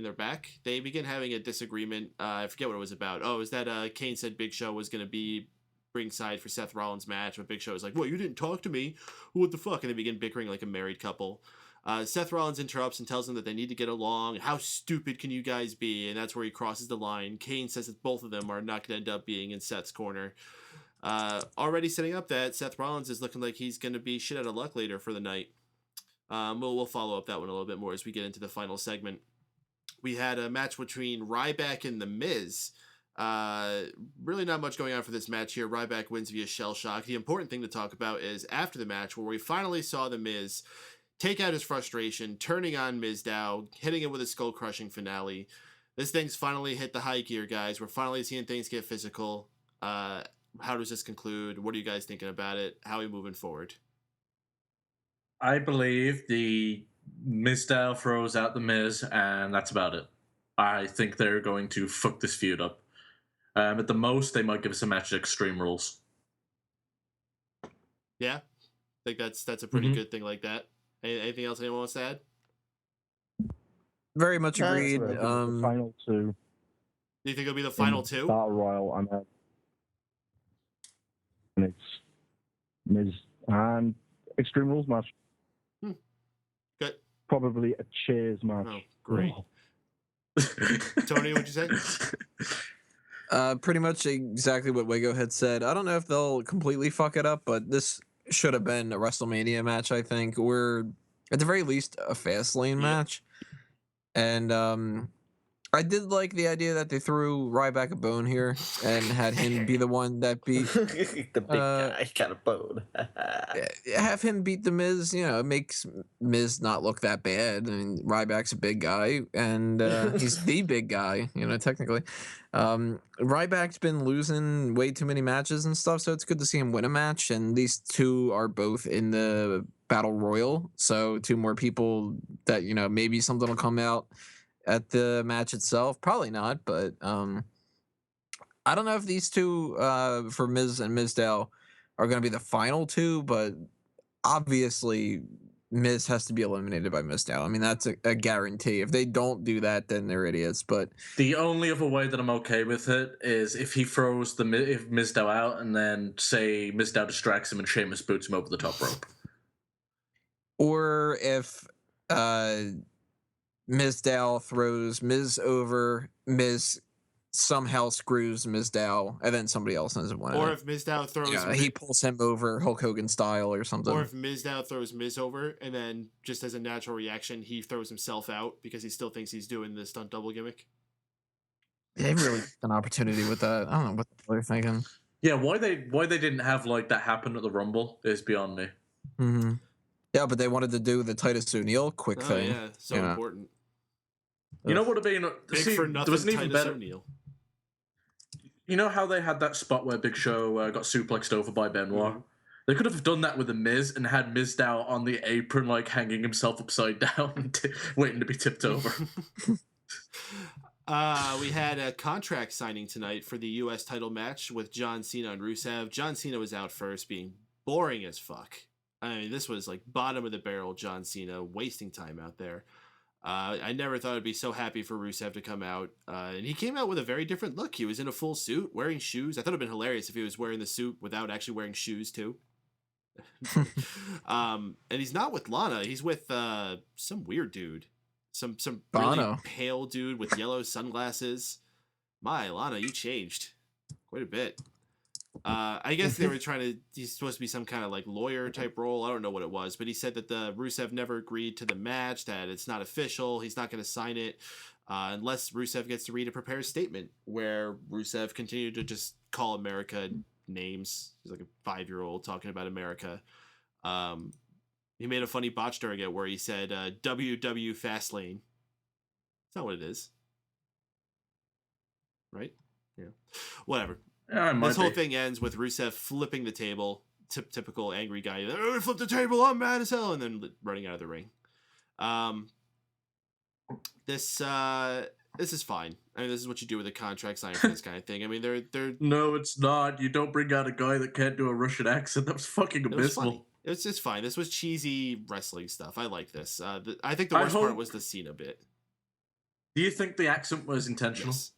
their back. They begin having a disagreement. I forget what it was about. Oh, it was that Kane said Big Show was going to be ringside for Seth Rollins' match, but Big Show was like, well, you didn't talk to me. What the fuck? And they begin bickering like a married couple. Seth Rollins interrupts and tells them that they need to get along. How stupid can you guys be? And that's where he crosses the line. Kane says that both of them are not going to end up being in Seth's corner. Already setting up that Seth Rollins is looking like he's going to be shit out of luck later for the night. We'll follow up that one a little bit more as we get into the final segment. We had a match between Ryback and The Miz. Really not much going on for this match here. Ryback wins via shell shock. The important thing to talk about is after the match where we finally saw The Miz take out his frustration, turning on Mizdow, hitting him with a skull-crushing finale. This thing's finally hit the high gear, guys. We're finally seeing things get physical. How does this conclude? What are you guys thinking about it? How are we moving forward? I believe the Mizdow throws out the Miz, and that's about it. I think they're going to fuck this feud up. At the most, they might give us a match at Extreme Rules. Yeah, I think that's a pretty good thing like that. Anything else anyone wants to add? Very much agreed. The final two. Do you think it'll be the final two? Battle Royal and it's Miz and Extreme Rules match. Good. Probably a chairs match. Oh, great. Tony, what'd you say? Pretty much exactly what Wago had said. I don't know if they'll completely fuck it up, but this should have been a WrestleMania match, I think. Or at the very least a Fastlane match. And I did like the idea that they threw Ryback a bone here and had him be the one that beat the big guy got a bone. have him beat the Miz. You know, it makes Miz not look that bad. I mean, Ryback's a big guy, and he's the big guy. You know, technically, Ryback's been losing way too many matches and stuff, so it's good to see him win a match. And these two are both in the Battle Royal, so two more people that maybe something will come out at the match itself. Probably not, but I don't know if these two for Miz and Mizdow are going to be the final two, but obviously Miz has to be eliminated by Mizdow. I mean, that's a guarantee. If they don't do that, then they're idiots. But the only other way that I'm okay with it is if he throws if Mizdow out and then say Mizdow distracts him and Sheamus boots him over the top rope. Or if Mizdow throws Miz over, Miz somehow screws Mizdow, and then somebody else ends up winning. Or if Mizdow throws, he pulls him over Hulk Hogan style or something. Or if Mizdow throws Miz over, and then just as a natural reaction, he throws himself out because he still thinks he's doing the stunt double gimmick. They really missed an opportunity with that. I don't know what they're thinking. Yeah, why they didn't have like that happen at the Rumble is beyond me. Mm-hmm. Yeah, but they wanted to do the Titus O'Neil quick thing. Yeah, so important. You know what would have been big for nothing. There was an even Titus better. O'Neil. You know how they had that spot where Big Show got suplexed over by Benoit? Mm-hmm. They could have done that with the Miz and had Mizdow on the apron, like hanging himself upside down, waiting to be tipped over. We had a contract signing tonight for the U.S. title match with John Cena and Rusev. John Cena was out first, being boring as fuck. I mean, this was like bottom of the barrel John Cena, wasting time out there. I never thought I'd be so happy for Rusev to come out. And he came out with a very different look. He was in a full suit, wearing shoes. I thought it'd been hilarious if he was wearing the suit without actually wearing shoes, too. And he's not with Lana. He's with some weird dude. Some really pale dude with yellow sunglasses. My, Lana, you changed quite a bit. I guess they were he's supposed to be some kind of like lawyer type role. I don't know what it was, but he said that the Rusev never agreed to the match, that it's not official. He's not going to sign it unless Rusev gets to read a prepared statement where Rusev continued to just call America names. He's like a 5-year-old talking about America. He made a funny botch during it where he said WW Fastlane. That's not what it is. Right? Yeah. Whatever. This whole thing ends with Rusev flipping the table. Typical angry guy. Oh, flip the table, I'm mad as hell. And then running out of the ring. This is fine. I mean, this is what you do with a contract signing for this kind of thing. I mean, they're No, it's not. You don't bring out a guy that can't do a Russian accent. That was fucking abysmal. It's just fine. This was cheesy wrestling stuff. I like this. I think the worst part was the Cena bit. Do you think the accent was intentional? Yes.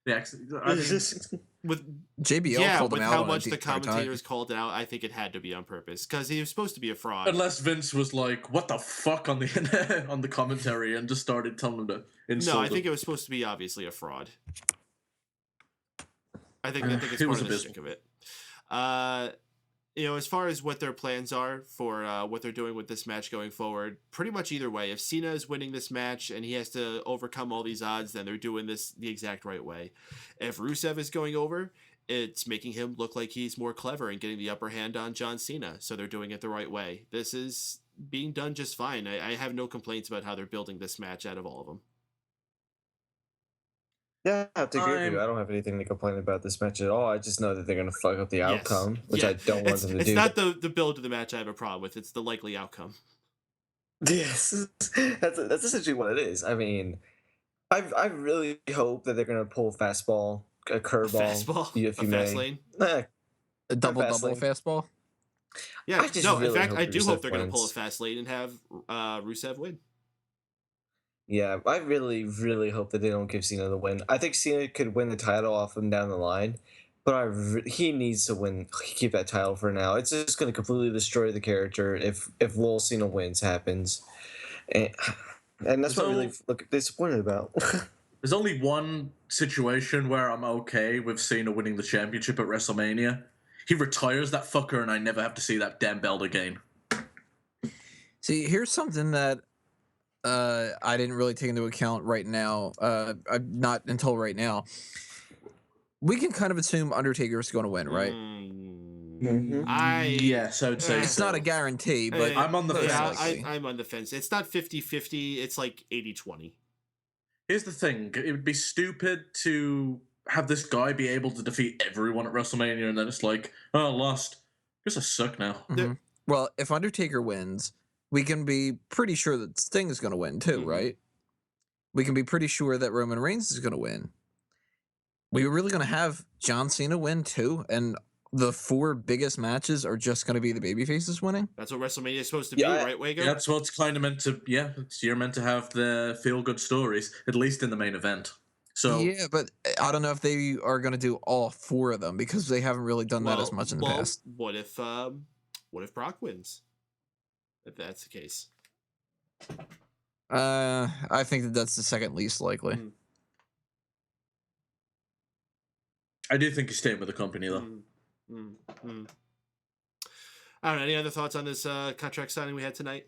The accent. With JBL called with him how out much on the commentators called it out, I think it had to be on purpose because he was supposed to be a fraud. Unless Vince was like, "What the fuck" on the on the commentary and just started telling him to insult No, I him. think it was supposed to be obviously a fraud. I think it's part of the stink of it. As far as what their plans are for what they're doing with this match going forward, pretty much either way. If Cena is winning this match and he has to overcome all these odds, then they're doing this the exact right way. If Rusev is going over, it's making him look like he's more clever and getting the upper hand on John Cena, so they're doing it the right way. This is being done just fine. I have no complaints about how they're building this match out of all of them. Yeah, I have to agree with you. I don't have anything to complain about this match at all. I just know that they're going to fuck up the outcome, which I don't want them to do. It's not the build of the match I have a problem with. It's the likely outcome. Yes, that's essentially what it is. I mean, I really hope that they're going to pull a fastball, a curveball, if you fast may. lane. A double fastball. Yeah, no. In Really fact, I do hope they're going to wins. pull a fast lane and have Rusev win. Yeah, I really, really hope that they don't give Cena the win. I think Cena could win the title off him down the line, but he needs to win. Keep that title for now. It's just going to completely destroy the character if Lil Cena wins happens, and that's what I really disappointed about. There's only one situation where I'm okay with Cena winning the championship at WrestleMania. He retires that fucker, and I never have to see that damn belt again. See, here's something that I didn't really take into account right now. Not until right now. We can kind of assume Undertaker's going to win, right? Yes, I would say it's not a guarantee, but I'm on the fence. I'm on the fence. It's not 50-50. It's like 80-20. Here's the thing. It would be stupid to have this guy be able to defeat everyone at WrestleMania and then it's like, oh, lost. Guess I suck now. Mm-hmm. Well, if Undertaker wins, we can be pretty sure that Sting is going to win too, right? We can be pretty sure that Roman Reigns is going to win. We're really going to have John Cena win too, and the 4 biggest matches are just going to be the babyfaces winning? That's what WrestleMania is supposed to be, right, Wago? Yeah, that's what's kind of meant to, you're meant to have the feel-good stories, at least in the main event. So yeah, but I don't know if they are going to do all 4 of them because they haven't really done that as much in the past. What if Brock wins? If that's the case. I think that's the second least likely. I do think he's staying with the company, though. I don't know. Any other thoughts on this contract signing we had tonight?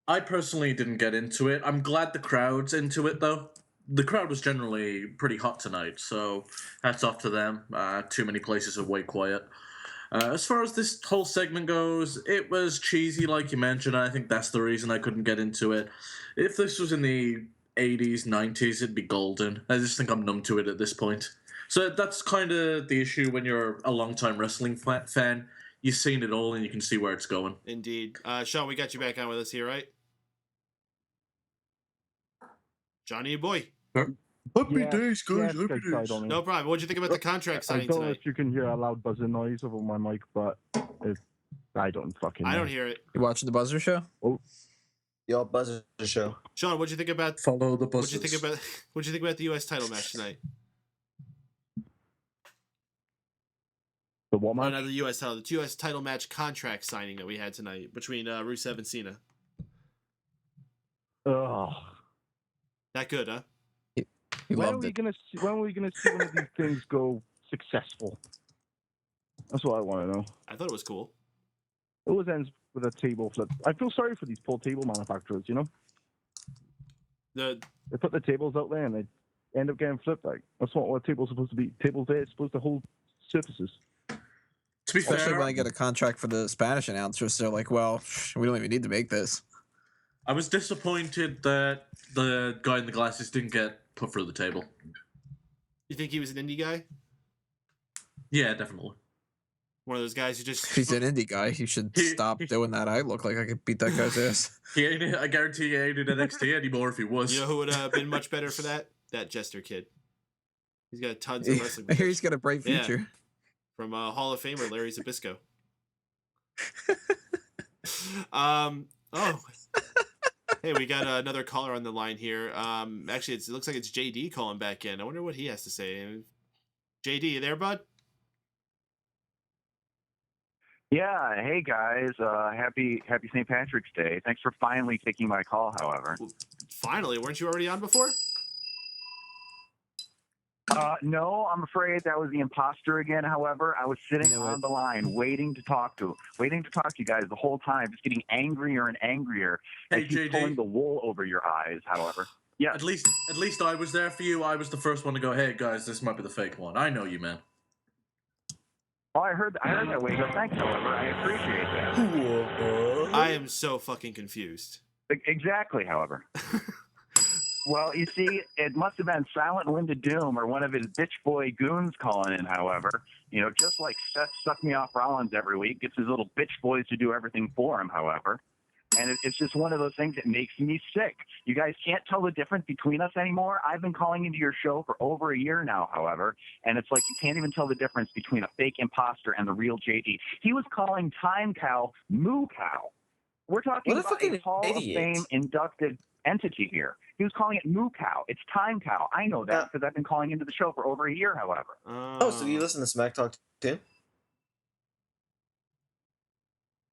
I personally didn't get into it. I'm glad the crowd's into it, though. The crowd was generally pretty hot tonight, so hats off to them. Too many places are way quiet. As far as this whole segment goes, it was cheesy, like you mentioned. And I think that's the reason I couldn't get into it. If this was in the 80s, 90s, it'd be golden. I just think I'm numb to it at this point. So that's kind of the issue when you're a long-time wrestling fan. You've seen it all, and you can see where it's going. Indeed. Shaun, we got you back on with us here, right? Johnny boy. Happy days, guys. Happy days. No problem. What'd you think about the contract signing I don't know tonight? if you can hear a loud buzzing noise over my mic, but I don't fucking know. I don't hear it. You watching the Buzzer Show? Oh. Y'all Buzzer Show. Shaun, what'd you think about Follow the buzzers. What'd you think about the US title match tonight? The what match? Not the US title. The US title match contract signing that we had tonight between Rusev and Cena. Ugh. That good, huh? When are we gonna see one of these things go successful? That's what I want to know. I thought it was cool. It always ends with a table flip. I feel sorry for these poor table manufacturers. You know, they put the tables out there and they end up getting flipped. Like that's not what a table's supposed to be. Tables there it's supposed to hold surfaces. To be Especially fair, when I get a contract for the Spanish announcers, they're like, "Well, we don't even need to make this." I was disappointed that the guy in the glasses didn't get put through the table. You think he was an indie guy? Yeah, definitely. One of those guys who just... If he's an indie guy, he should stop doing that. I look like I could beat that guy's ass. I guarantee he ain't in NXT anymore if he was. You know who would have been much better for that? That Jester kid. He's got tons of wrestling. I hear he's got a bright future. Yeah. From Hall of Famer Larry Zbyszko. Hey, we got another caller on the line here. Actually, it looks like it's JD calling back in. I wonder what he has to say. JD, you there, bud? Yeah, hey guys, happy St. Patrick's Day. Thanks for finally taking my call, however. Finally, weren't you already on before? No, I'm afraid that was the imposter again, however. I was sitting on the line waiting to talk to you guys the whole time, just getting angrier and angrier as he's pulling the wool over your eyes, however. Yeah. At least I was there for you. I was the first one to go, hey guys, this might be the fake one. I know you, man. Oh, I heard that, Wago. Thanks, however. I appreciate that. I am so fucking confused. Exactly, however. Well, you see, it must have been Silent Linda Doom or one of his bitch boy goons calling in, however. You know, just like Seth sucked me off Rollins every week, gets his little bitch boys to do everything for him, however. And it's just one of those things that makes me sick. You guys can't tell the difference between us anymore. I've been calling into your show for over a year now, however, and it's like you can't even tell the difference between a fake imposter and the real JD. He was calling Time Cow Moo Cow. We're talking about a Hall of Fame inducted entity here. He was calling it Moo Cow. It's Time Cow. I know that because I've been calling into the show for over a year, however. Oh, so you listen to Smack Talk too?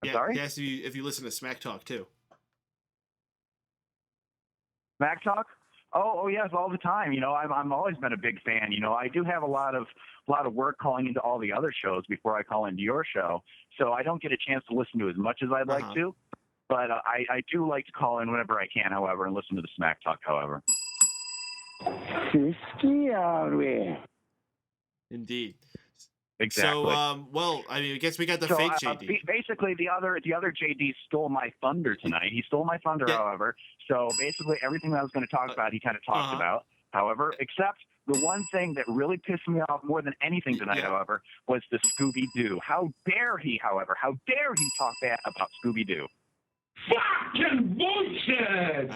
Yeah, sorry? Yes, if you listen to Smack Talk too. Smack Talk? Oh yes, all the time. You know, I'm always been a big fan. You know, I do have a lot of work calling into all the other shows before I call into your show, so I don't get a chance to listen to as much as I'd like to. But I do like to call in whenever I can, however, and listen to the Smack Talk, however. Indeed. Exactly. So, well, I mean, I guess we got the fake JD. Basically, the other JD stole my thunder tonight. He stole my thunder, however. So basically, everything that I was going to talk about, he kind of talked about. However, except the one thing that really pissed me off more than anything tonight, however, was the Scooby-Doo. How dare he talk bad about Scooby-Doo? Fucking bullshit!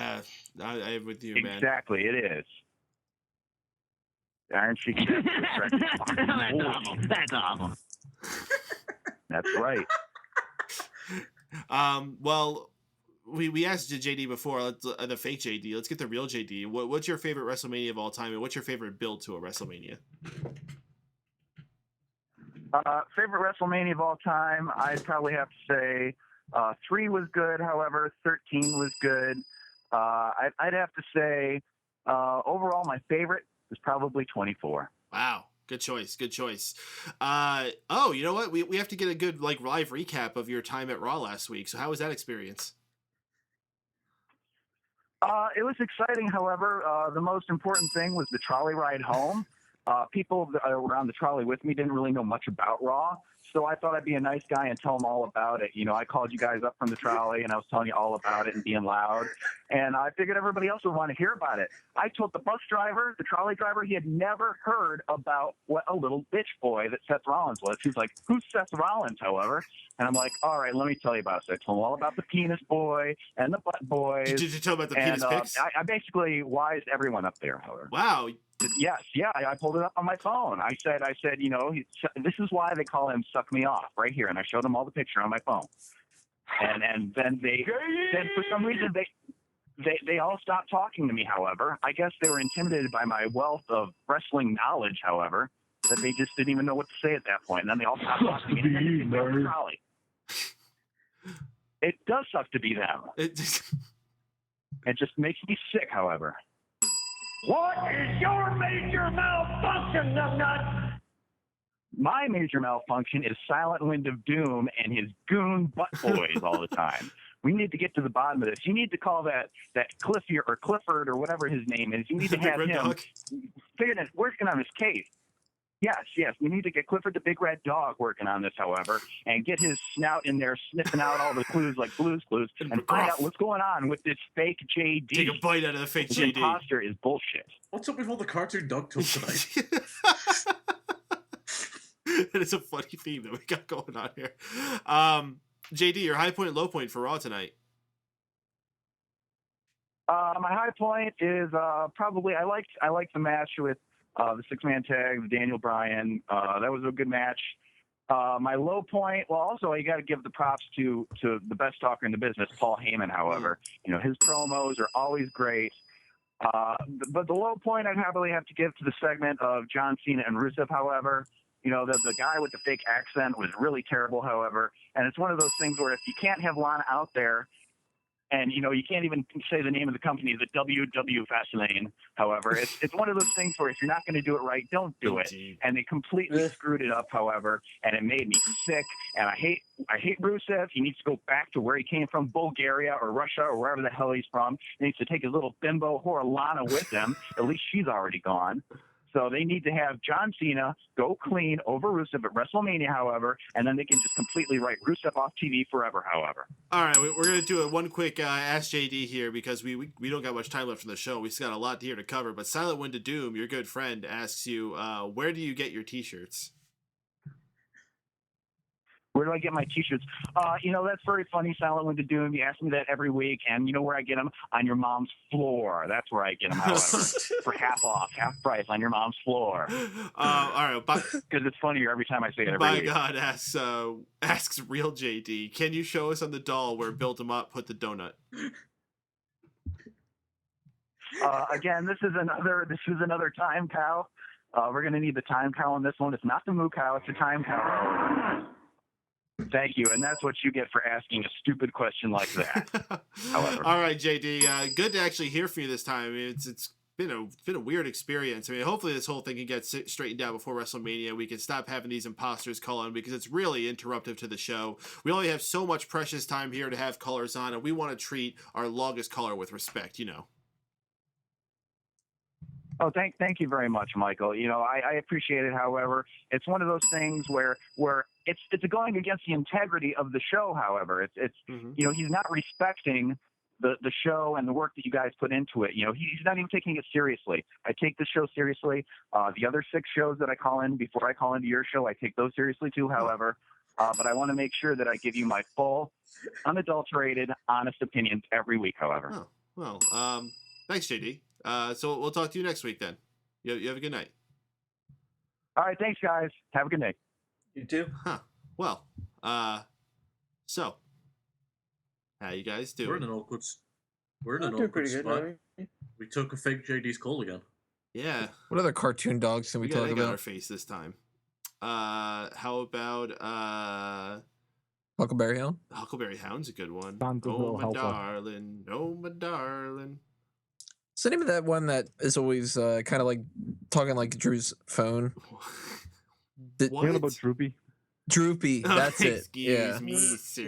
I'm with you, man. Exactly, it is. Iron Sheik. That's awesome. That's right. Well, we asked JD before, the fake JD. Let's get the real JD. What's your favorite WrestleMania of all time, and what's your favorite build to a WrestleMania? Favorite WrestleMania of all time, I'd probably have to say 3 was good. However, 13 was good. I'd have to say overall my favorite is probably 24. Wow, Good choice. Good choice. You know what? We have to get a good like live recap of your time at Raw last week. So how was that experience? It was exciting. However, the most important thing was the trolley ride home. People that were on the trolley with me didn't really know much about Raw, so I thought I'd be a nice guy and tell them all about it. You know, I called you guys up from the trolley, and I was telling you all about it and being loud, and I figured everybody else would want to hear about it. I told the bus driver, the trolley driver, he had never heard about what a little bitch boy that Seth Rollins was. He's like, who's Seth Rollins, however? And I'm like, all right, let me tell you about it. So I told him all about the penis boy and the butt boys. Did you tell him about the penis pics? I basically wised everyone up there, however. Wow. Yes, yeah, I pulled it up on my phone. I said, you know, this is why they call him Suck Me Off right here, and I showed them all the picture on my phone. And then for some reason they all stopped talking to me. However, I guess they were intimidated by my wealth of wrestling knowledge. However, that they just didn't even know what to say at that point. And then they all stopped talking to me. And then trolley. It does suck to be them. It just makes me sick. However. What is your major malfunction, numbnut? My major malfunction is Silent Wind of Doom and his goon butt boys all the time. We need to get to the bottom of this. You need to call that Cliffy or Clifford or whatever his name is. You need to have him working on his case. Yes. We need to get Clifford the Big Red Dog working on this, however, and get his snout in there sniffing out all the clues like Blue's Clues and find out what's going on with this fake JD. Take a bite out of the fake His JD. imposter is bullshit. What's up with all the cartoon dog talk tonight? It is a funny theme that we got going on here. JD, your high point and low point for Raw tonight. My high point is probably I liked the match with the six-man tag, with Daniel Bryan. That was a good match. My low point, well, also you got to give the props to the best talker in the business, Paul Heyman. However, you know his promos are always great. But the low point I'd probably have to give to the segment of John Cena and Rusev. However, you know the guy with the fake accent was really terrible. However, and it's one of those things where if you can't have Lana out there. And, you know, you can't even say the name of the company, the WW Fastlane. However, it's one of those things where if you're not going to do it right, don't do it. And they completely screwed it up, however, and it made me sick. And I hate Rusev. He needs to go back to where he came from, Bulgaria or Russia or wherever the hell he's from. He needs to take his little bimbo whore Lana with him. At least she's already gone. So they need to have John Cena go clean over Rusev at WrestleMania, however, and then they can just completely write Rusev off TV forever, however. All right, we're going to do one quick Ask JD here because we don't got much time left in the show. We've got a lot here to cover, but Silent Wind of Doom, your good friend, asks you, where do you get your T-shirts? Where do I get my T-shirts? You know, that's very funny, Silent Wind of Doom. You ask me that every week, and you know where I get them? On your mom's floor. That's where I get them, however, for half off, half price on your mom's floor. All right. Because it's funnier every time I say it every week. God asks real JD, can you show us on the doll where Built 'em Up put the donut? Again, this is another time cow. We're going to need the time cow on this one. It's not the moo cow. It's the time cow. Thank you, and that's what you get for asking a stupid question like that. However, all right, JD, good to actually hear from you this time. I mean, it's been a weird experience. I mean, hopefully this whole thing can get straightened out before WrestleMania. We can stop having these imposters call on because it's really interruptive to the show. We only have so much precious time here to have callers on, and we want to treat our longest caller with respect. You know. Oh, thank you very much, Michael. You know, I appreciate it. However, it's one of those things where it's going against the integrity of the show. However, it's you know, he's not respecting the show and the work that you guys put into it. You know, he's not even taking it seriously. I take the show seriously. The other 6 shows that I call in before I call into your show, I take those seriously too. However, but I want to make sure that I give you my full, unadulterated, honest opinions every week. However. Oh, well, thanks, JD. So we'll talk to you next week then. You have a good night. All right, thanks, guys. Have a good night. You too. Huh. Well, so how you guys doing? We're in an awkward Good, spot. We took a fake JD's call again. Yeah. What other cartoon dogs can we talk about? about? Our face this time. How about Huckleberry Hound? Huckleberry Hound's a good one. Oh my darling, oh my darling. What's the name of that one that is always kind of like talking like Drew's phone. What about Droopy? Droopy, that's it. Excuse me, sir.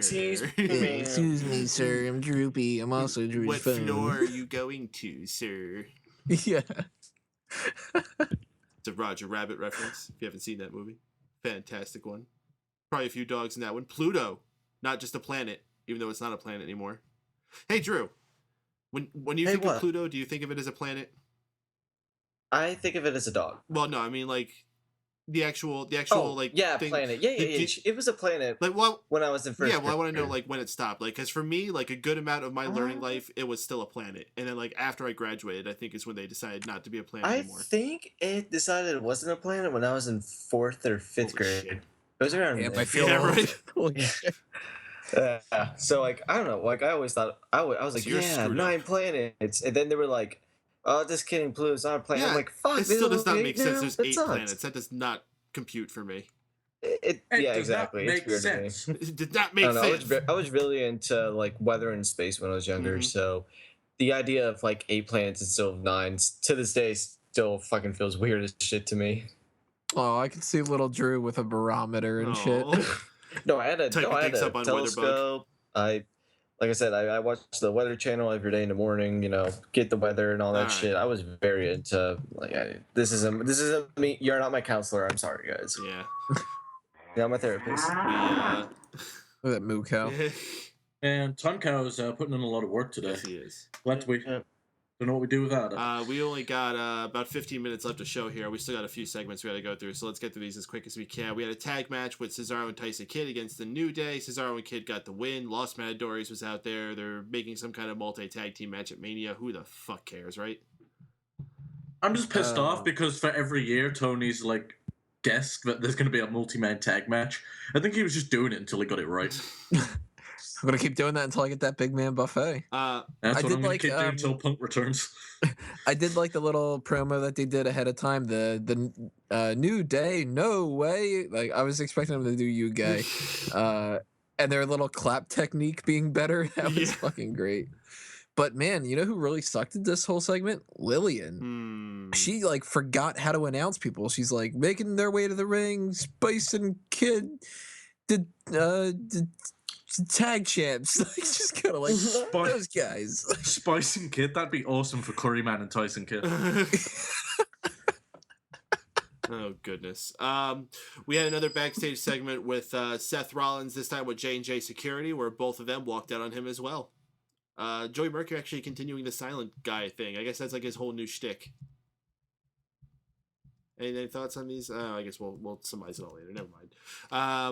Excuse me, sir. I'm Droopy. I'm also Drew's What phone. floor are you going to, sir? Yeah. It's a Roger Rabbit reference, if you haven't seen that movie. Fantastic one. Probably a few dogs in that one. Pluto, not just a planet, even though it's not a planet anymore. Hey, Drew, when you think of Pluto, do you think of it as a planet? I think of it as a dog. Well, no, I mean like the actual thing. Planet. Yeah. It was a planet. Like, well, when I was in first. Yeah, well, I want to know like when it stopped. Like, because for me, like a good amount of my learning life, it was still a planet, and then like after I graduated, I think is when they decided not to be a planet anymore. I think it decided it wasn't a planet when I was in 4th or 5th grade. Shit. It was around. I feel right. So like I don't know. Like I always thought I was like, yeah, 9 planets, and then they were like, oh, just kidding, Pluto's not a planet. Yeah, I'm like, fuck. It still does not make sense. No, There's 8 planets. That does not compute for me. Yeah, exactly. It does not make sense. It did not make sense. I was really into like weather and space when I was younger, so the idea of like 8 planets instead of 9 to this day still fucking feels weird as shit to me. Oh, I can see little Drew with a barometer and shit. No, I had a telescope. Like I said, I watched the Weather Channel every day in the morning. You know, get the weather and all that shit. I was very into like this isn't me. You're not my counselor. I'm sorry, guys. Yeah. You're not my therapist. Look at that moo cow. And Time Cow is putting in a lot of work today. Yes, he is. Let's we. Don't know what we do without it. We only got about 15 minutes left to show here. We still got a few segments we got to go through, so let's get through these as quick as we can. We had a tag match with Cesaro and Tyson Kidd against the New Day. Cesaro and Kidd got the win. Los Matadores was out there. They're making some kind of multi-tag team match at Mania. Who the fuck cares, right? I'm just pissed off because for every year, Tony's like guessed that there's going to be a multi-man tag match. I think he was just doing it until he got it right. I'm gonna keep doing that until I get that big man buffet. That's what I'm gonna keep doing until Punk returns. I did like the little promo that they did ahead of time. The New Day, no way. Like I was expecting them to do you gay, and their little clap technique being better. That was fucking great. But man, you know who really sucked at this whole segment? Lillian. She like forgot how to announce people. She's like making their way to the ring. Spice and Kid did tag champs. Like, just kind of like those guys. Spice and Kid, that'd be awesome for Curryman and Tyson Kidd. Oh goodness. We had another backstage segment with Seth Rollins, this time with J&J Security, where both of them walked out on him as well. Joey Mercury actually continuing the silent guy thing. I guess that's like his whole new shtick. Any thoughts on these? I guess we'll summarize it all later. Never mind.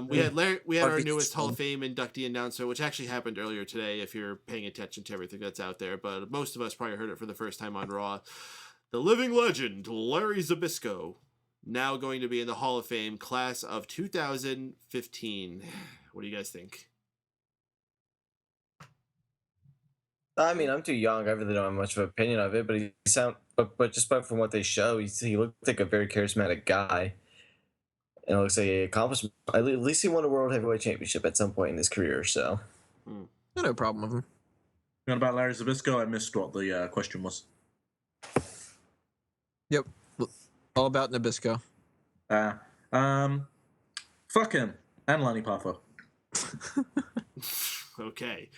We had our newest Hall of Fame inductee announcer, which actually happened earlier today. If you're paying attention to everything that's out there, but most of us probably heard it for the first time on Raw. The living legend Larry Zbyszko, now going to be in the Hall of Fame class of 2015. What do you guys think? I mean, I'm too young. I really don't have much of an opinion of it, but just from what they show, he looked like a very charismatic guy, and it looks like he accomplished. At least he won a World Heavyweight Championship at some point in his career. So, no problem with him. What about Larry Zbyszko? I missed what the question was. Yep, all about Nabisco. Fuck him and Lanny Poffo. Okay.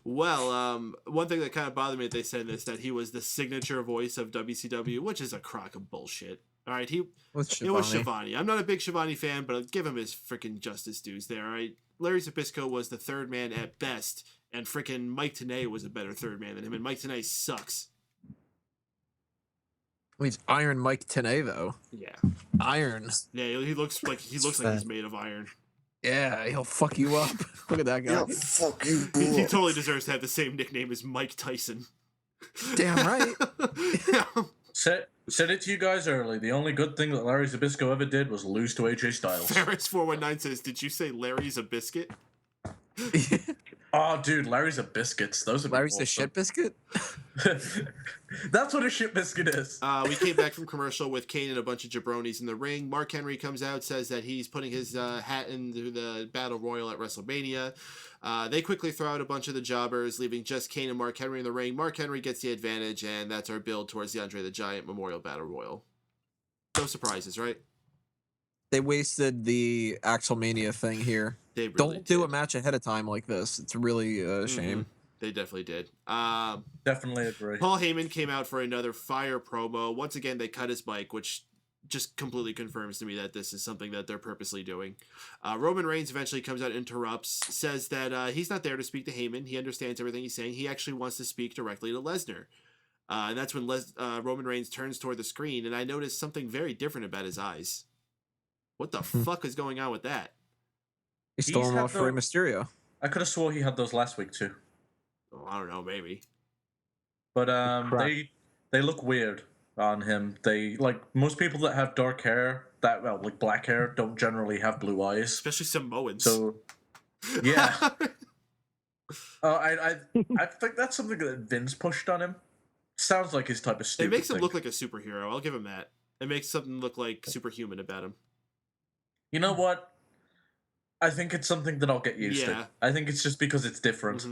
Well, one thing that kind of bothered me that they said is that he was the signature voice of WCW, which is a crock of bullshit. All right, it was Shivani. I'm not a big Shivani fan, but I'll give him his freaking justice dues there. All right, Larry Zbyszko was the third man at best, and freaking Mike Tenay was a better third man than him, and Mike Tenay sucks. Well, he's Iron Mike Tenay though. Yeah. Iron. Yeah, he looks like he's made of iron. Yeah, he'll fuck you up. Look at that guy. He'll fuck you up. He totally deserves to have the same nickname as Mike Tyson. Damn right. Said it to you guys early. The only good thing that Larry Zbyszko ever did was lose to AJ Styles. Ferris419 says, "Did you say Larry's a biscuit?" Oh, dude, Larry's a biscuits. Those are Larry's awesome. a shit biscuit. That's what a shit biscuit is. We came back from commercial with Kane and a bunch of jabronis in the ring. Mark Henry comes out, says that he's putting his hat into the Battle Royal at WrestleMania. They quickly throw out a bunch of the jobbers, leaving just Kane and Mark Henry in the ring. Mark Henry gets the advantage, and that's our build towards the Andre the Giant Memorial Battle Royal. No surprises, right? They wasted the Axelmania thing here. They really Don't do a match ahead of time like this. It's really a shame. They definitely did. Definitely agree. Paul Heyman came out for another fire promo. Once again, they cut his mic, which just completely confirms to me that this is something that they're purposely doing. Roman Reigns eventually comes out, interrupts, says that he's not there to speak to Heyman. He understands everything he's saying. He actually wants to speak directly to Lesnar. And that's when Roman Reigns turns toward the screen, and I noticed something very different about his eyes. What the fuck is going on with that? He stole him off Rey Mysterio. I could have swore he had those last week too. Oh, I don't know, maybe. But they look weird on him. They, like, most people that have dark hair, like black hair, don't generally have blue eyes. Especially Samoans. So, yeah. I think that's something that Vince pushed on him. Sounds like his type of stupid It makes him thing. look like a superhero. I'll give him that. It makes something look like superhuman about him. You know what? I think it's something that I'll get used to. I think it's just because it's different.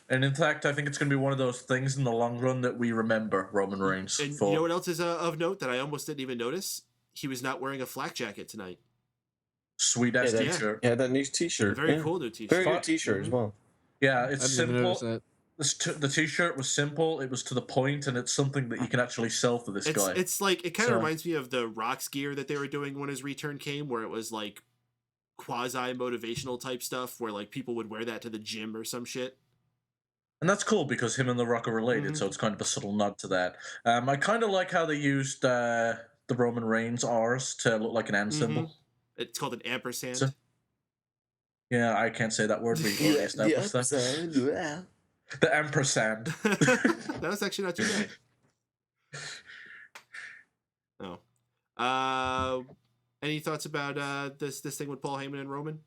And in fact, I think it's going to be one of those things in the long run that we remember Roman Reigns And for. you know what else is of note that I almost didn't even notice? He was not wearing a flak jacket tonight. Sweet ass t-shirt. Yeah, that new t-shirt. Very cool new t-shirt. Very good t-shirt as well. Yeah, it's I didn't even simple. notice The t-shirt was simple. It was to the point, and it's something that you can actually sell for this guy. It's like, it kind of reminds me of the Rock's gear that they were doing when his return came, where it was like quasi-motivational type stuff, where like people would wear that to the gym or some shit. And that's cool because him and The Rock are related, so it's kind of a subtle nod to that. I kind of like how they used the Roman Reigns R's to look like an N symbol. It's called an ampersand. So, yeah, I can't say that word. We already established that. The ampersand. That was actually not too bad. Oh. Any thoughts about this thing with Paul Heyman and Roman?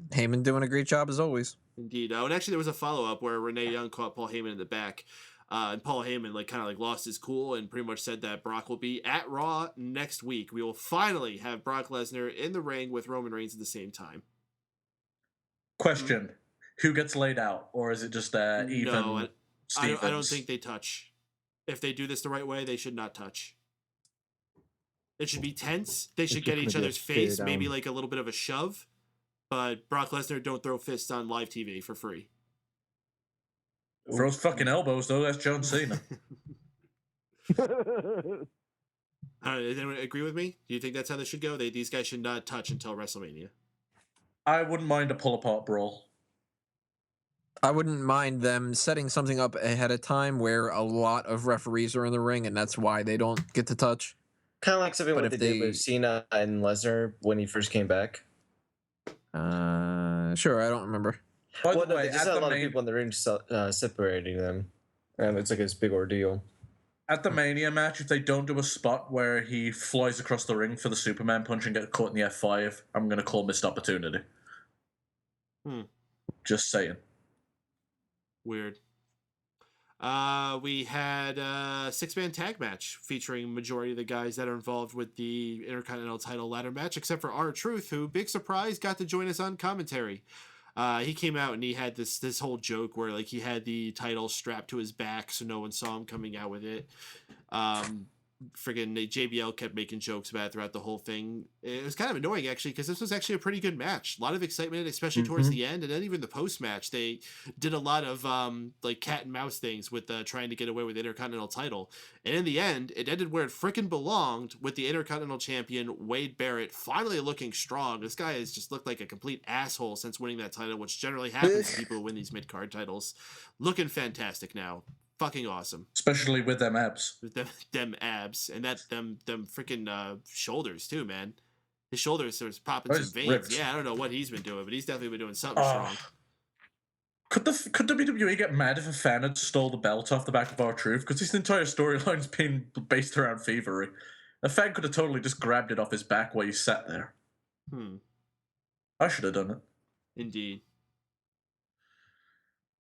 Heyman doing a great job as always. Indeed. And actually, there was a follow-up where Renee Young caught Paul Heyman in the back. And Paul Heyman kind of lost his cool and pretty much said that Brock will be at Raw next week. We will finally have Brock Lesnar in the ring with Roman Reigns at the same time. Question. Who gets laid out? Or is it just even No, Stevens? I don't think they touch. If they do this the right way, they should not touch. It should be tense. They should get each other's face, maybe like a little bit of a shove. But Brock Lesnar don't throw fists on live TV for free. Throws fucking elbows, though. That's John Cena. Does anyone agree with me? Do you think that's how this should go? These guys should not touch until WrestleMania. I wouldn't mind a pull-apart brawl. I wouldn't mind them setting something up ahead of time where a lot of referees are in the ring, and that's why they don't get to touch. Kind of like something But what if they did with Cena and Lesnar when he first came back. Sure, I don't remember. By Well, the no, way, they just at had a the lot of people in the ring separating them. And it's like this big ordeal. At the Mania match, if they don't do a spot where he flies across the ring for the Superman punch and get caught in the F5, I'm going to call missed opportunity. Just saying. Weird. We had a 6-man tag match featuring majority of the guys that are involved with the Intercontinental title ladder match, except for R-Truth, who, big surprise, got to join us on commentary. He came out and he had this whole joke where like he had the title strapped to his back so no one saw him coming out with it. Friggin' JBL kept making jokes about it throughout the whole thing. It was kind of annoying actually because this was actually a pretty good match. A lot of excitement, especially towards the end, and then even the post match, they did a lot of like cat and mouse things with trying to get away with the Intercontinental title. And in the end, it ended where it frickin' belonged with the Intercontinental champion Wade Barrett finally looking strong. This guy has just looked like a complete asshole since winning that title, which generally happens to people who win these mid card titles. Looking fantastic now. Fucking awesome. Especially with them abs. With them abs and them freaking shoulders too, man. His shoulders are popping some veins. Ripped. Yeah, I don't know what he's been doing, but he's definitely been doing something strong. Could WWE get mad if a fan had stole the belt off the back of R-Truth? Because this entire storyline's been based around thievery. A fan could have totally just grabbed it off his back while he sat there. I should have done it. Indeed.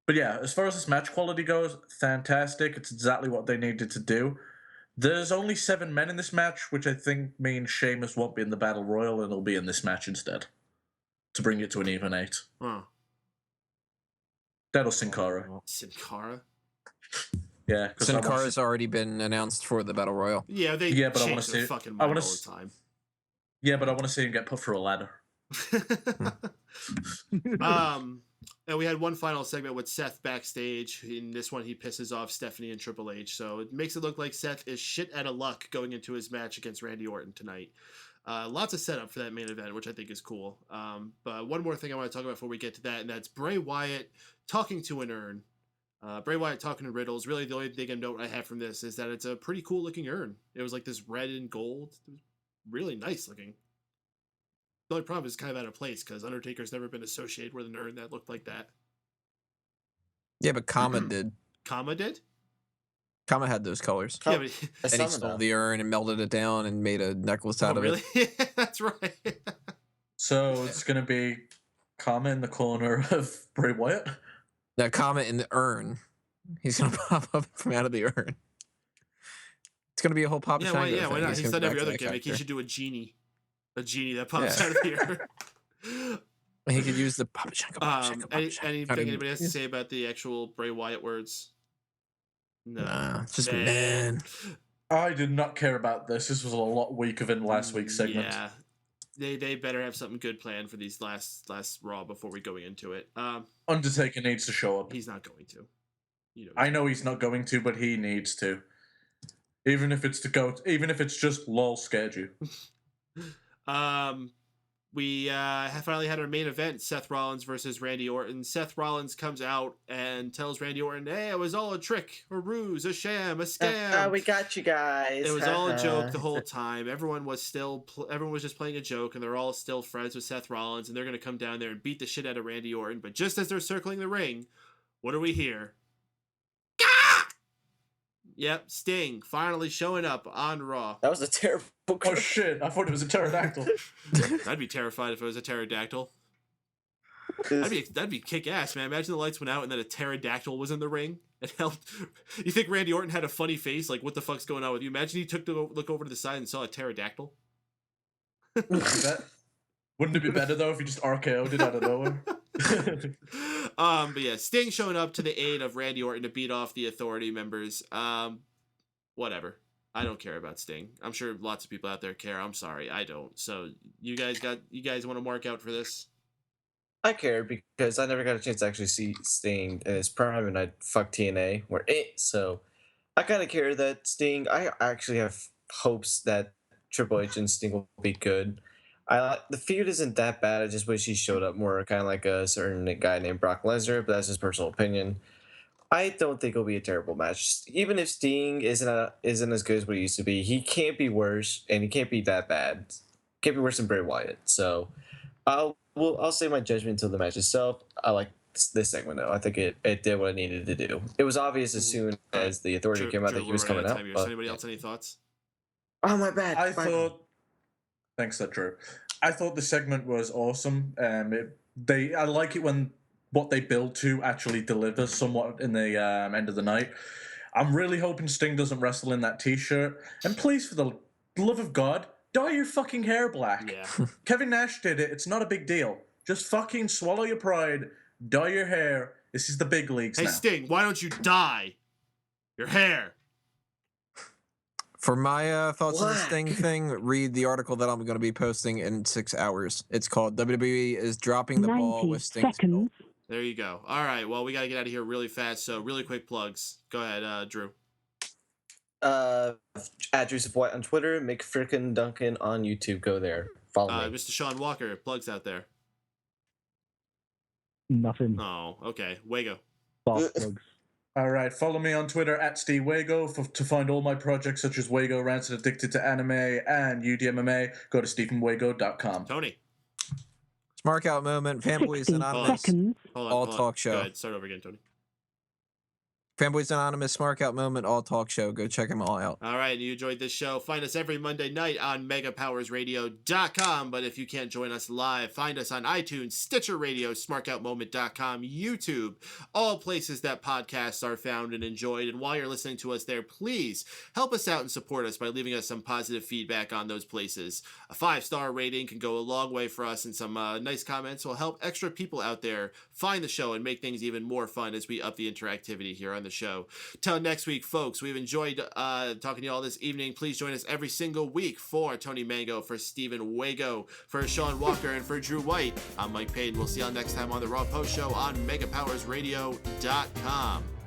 But yeah, as far as this match quality goes, fantastic. It's exactly what they needed to do. There's only 7 men in this match, which I think means Sheamus won't be in the Battle Royal and he'll be in this match instead. To bring it to an even 8. Huh. That'll Sin Cara. Sin Cara? Yeah, because Sin Cara's already been announced for the Battle Royal. Yeah, they but I want change to their see. fucking I mind want all the to. time. Yeah, but I want to see him get put through a ladder. And we had one final segment with Seth backstage. In this one, he pisses off Stephanie and Triple H, so it makes it look like Seth is shit out of luck going into his match against Randy Orton tonight. Lots of setup for that main event, which I think is cool. But one more thing I want to talk about before we get to that, and that's Bray Wyatt talking to an urn. Bray Wyatt talking to riddles. Really, the only thing I note I have from this is that it's a pretty cool looking urn. It was like this red and gold. It was really nice looking. The only problem is kind of out of place because Undertaker's never been associated with an urn that looked like that. Yeah, but Kama did. Kama did? Kama had those colors. Yeah, but And he stole the urn and melted it down and made a necklace out of really? it. Yeah, that's right. So it's going to be Kama in the corner of Bray Wyatt? Now, Kama in the urn. He's going to pop up from out of the urn. It's going to be a whole Papa Yeah, Shango why thing. not? He's gonna done go every back to other that gimmick. He character. should do a genie. A genie that pops Yeah. out of the urn. He could use the Papa Shango. Anything anybody has to say about the actual Bray Wyatt words? No. Nah, it's just man. I did not care about this. This was a lot weaker than last week's segment. Yeah. They better have something good planned for these last Raw before we go into it. Undertaker needs to show up. He's not going to. I know he's not going to, but he needs to. Even if it's just lol scared you. We finally had our main event, Seth Rollins versus Randy Orton. Seth Rollins comes out and tells Randy Orton, hey, it was all a trick, a ruse, a sham, a scam. We got you guys. It was all a joke the whole time. Everyone was just playing a joke, and they're all still friends with Seth Rollins, and they're going to come down there and beat the shit out of Randy Orton. But just as they're circling the ring, what do we hear? Yep, Sting finally showing up on Raw. That was a terrible. Oh shit! I thought it was a pterodactyl. I'd be terrified if it was a pterodactyl. That'd be kick ass, man. Imagine the lights went out and then a pterodactyl was in the ring and helped. You think Randy Orton had a funny face? Like, what the fuck's going on with you? Imagine he took to look over to the side and saw a pterodactyl. Wouldn't it be better though if you just RKO'd it out of nowhere? But yeah, Sting showing up to the aid of Randy Orton to beat off the Authority members. Whatever. I don't care about Sting. I'm sure lots of people out there care. I'm sorry, I don't. So you guys want to mark out for this? I care because I never got a chance to actually see Sting in his prime, and I fuck TNA where so I kind of care that Sting. I actually have hopes that Triple H and Sting will be good. The feud isn't that bad. I just wish he showed up more, kind of like a certain guy named Brock Lesnar, but that's his personal opinion. I don't think it'll be a terrible match. Even if Sting isn't as good as what he used to be, he can't be worse, and he can't be that bad. Can't be worse than Bray Wyatt. So I'll say my judgment until the match itself. I like this segment though. I think it did what it needed to do. It was obvious as soon as the Authority came out that he was coming out. But anybody else any thoughts? Oh my bad. Thanks, that Drew. I thought the segment was awesome. I like it when what they build to actually delivers somewhat in the end of the night. I'm really hoping Sting doesn't wrestle in that t-shirt. And please, for the love of God, dye your fucking hair black. Yeah. Kevin Nash did it. It's not a big deal. Just fucking swallow your pride, dye your hair. This is the big leagues now. Hey, Sting, why don't you dye your hair? For my thoughts on the Sting thing, read the article that I'm going to be posting in 6 hours. It's called WWE is dropping the ball with Sting's belt. There you go. All right. Well, we got to get out of here really fast. So, really quick plugs. Go ahead, Drew. At Drew White on Twitter, Mick Frickin' Duncan on YouTube. Go there. Follow me. Mr. Shaun Walker, plugs out there. Nothing. Oh, okay. Wago. Plugs. All right, follow me on Twitter at Steve Wago to find all my projects such as Wago Rants and Addicted to Anime and UDMMA. Go to stephenwago.com. Tony. Smart Out Moment, Fanboys Anonymous, All Talk Show. Go ahead, start over again, Tony. Fanboys Anonymous, Smart Out Moment, All Talk Show. Go check them all out. All right, and you enjoyed this show. Find us every Monday night on megapowersradio.com. But if you can't join us live, find us on iTunes, Stitcher Radio, smarkoutmoment.com, YouTube, all places that podcasts are found and enjoyed. And while you're listening to us there, please help us out and support us by leaving us some positive feedback on those places. A 5-star rating can go a long way for us, and some nice comments will help extra people out there find the show and make things even more fun as we up the interactivity here on the the show. Till next week, folks, we've enjoyed talking to you all this evening. Please join us every single week for Tony Mango, for Steven Wago, for Shaun Walker, and for Drew White. I'm Mike Paden. We'll see y'all next time on the Raw Post Show on MegaPowersRadio.com.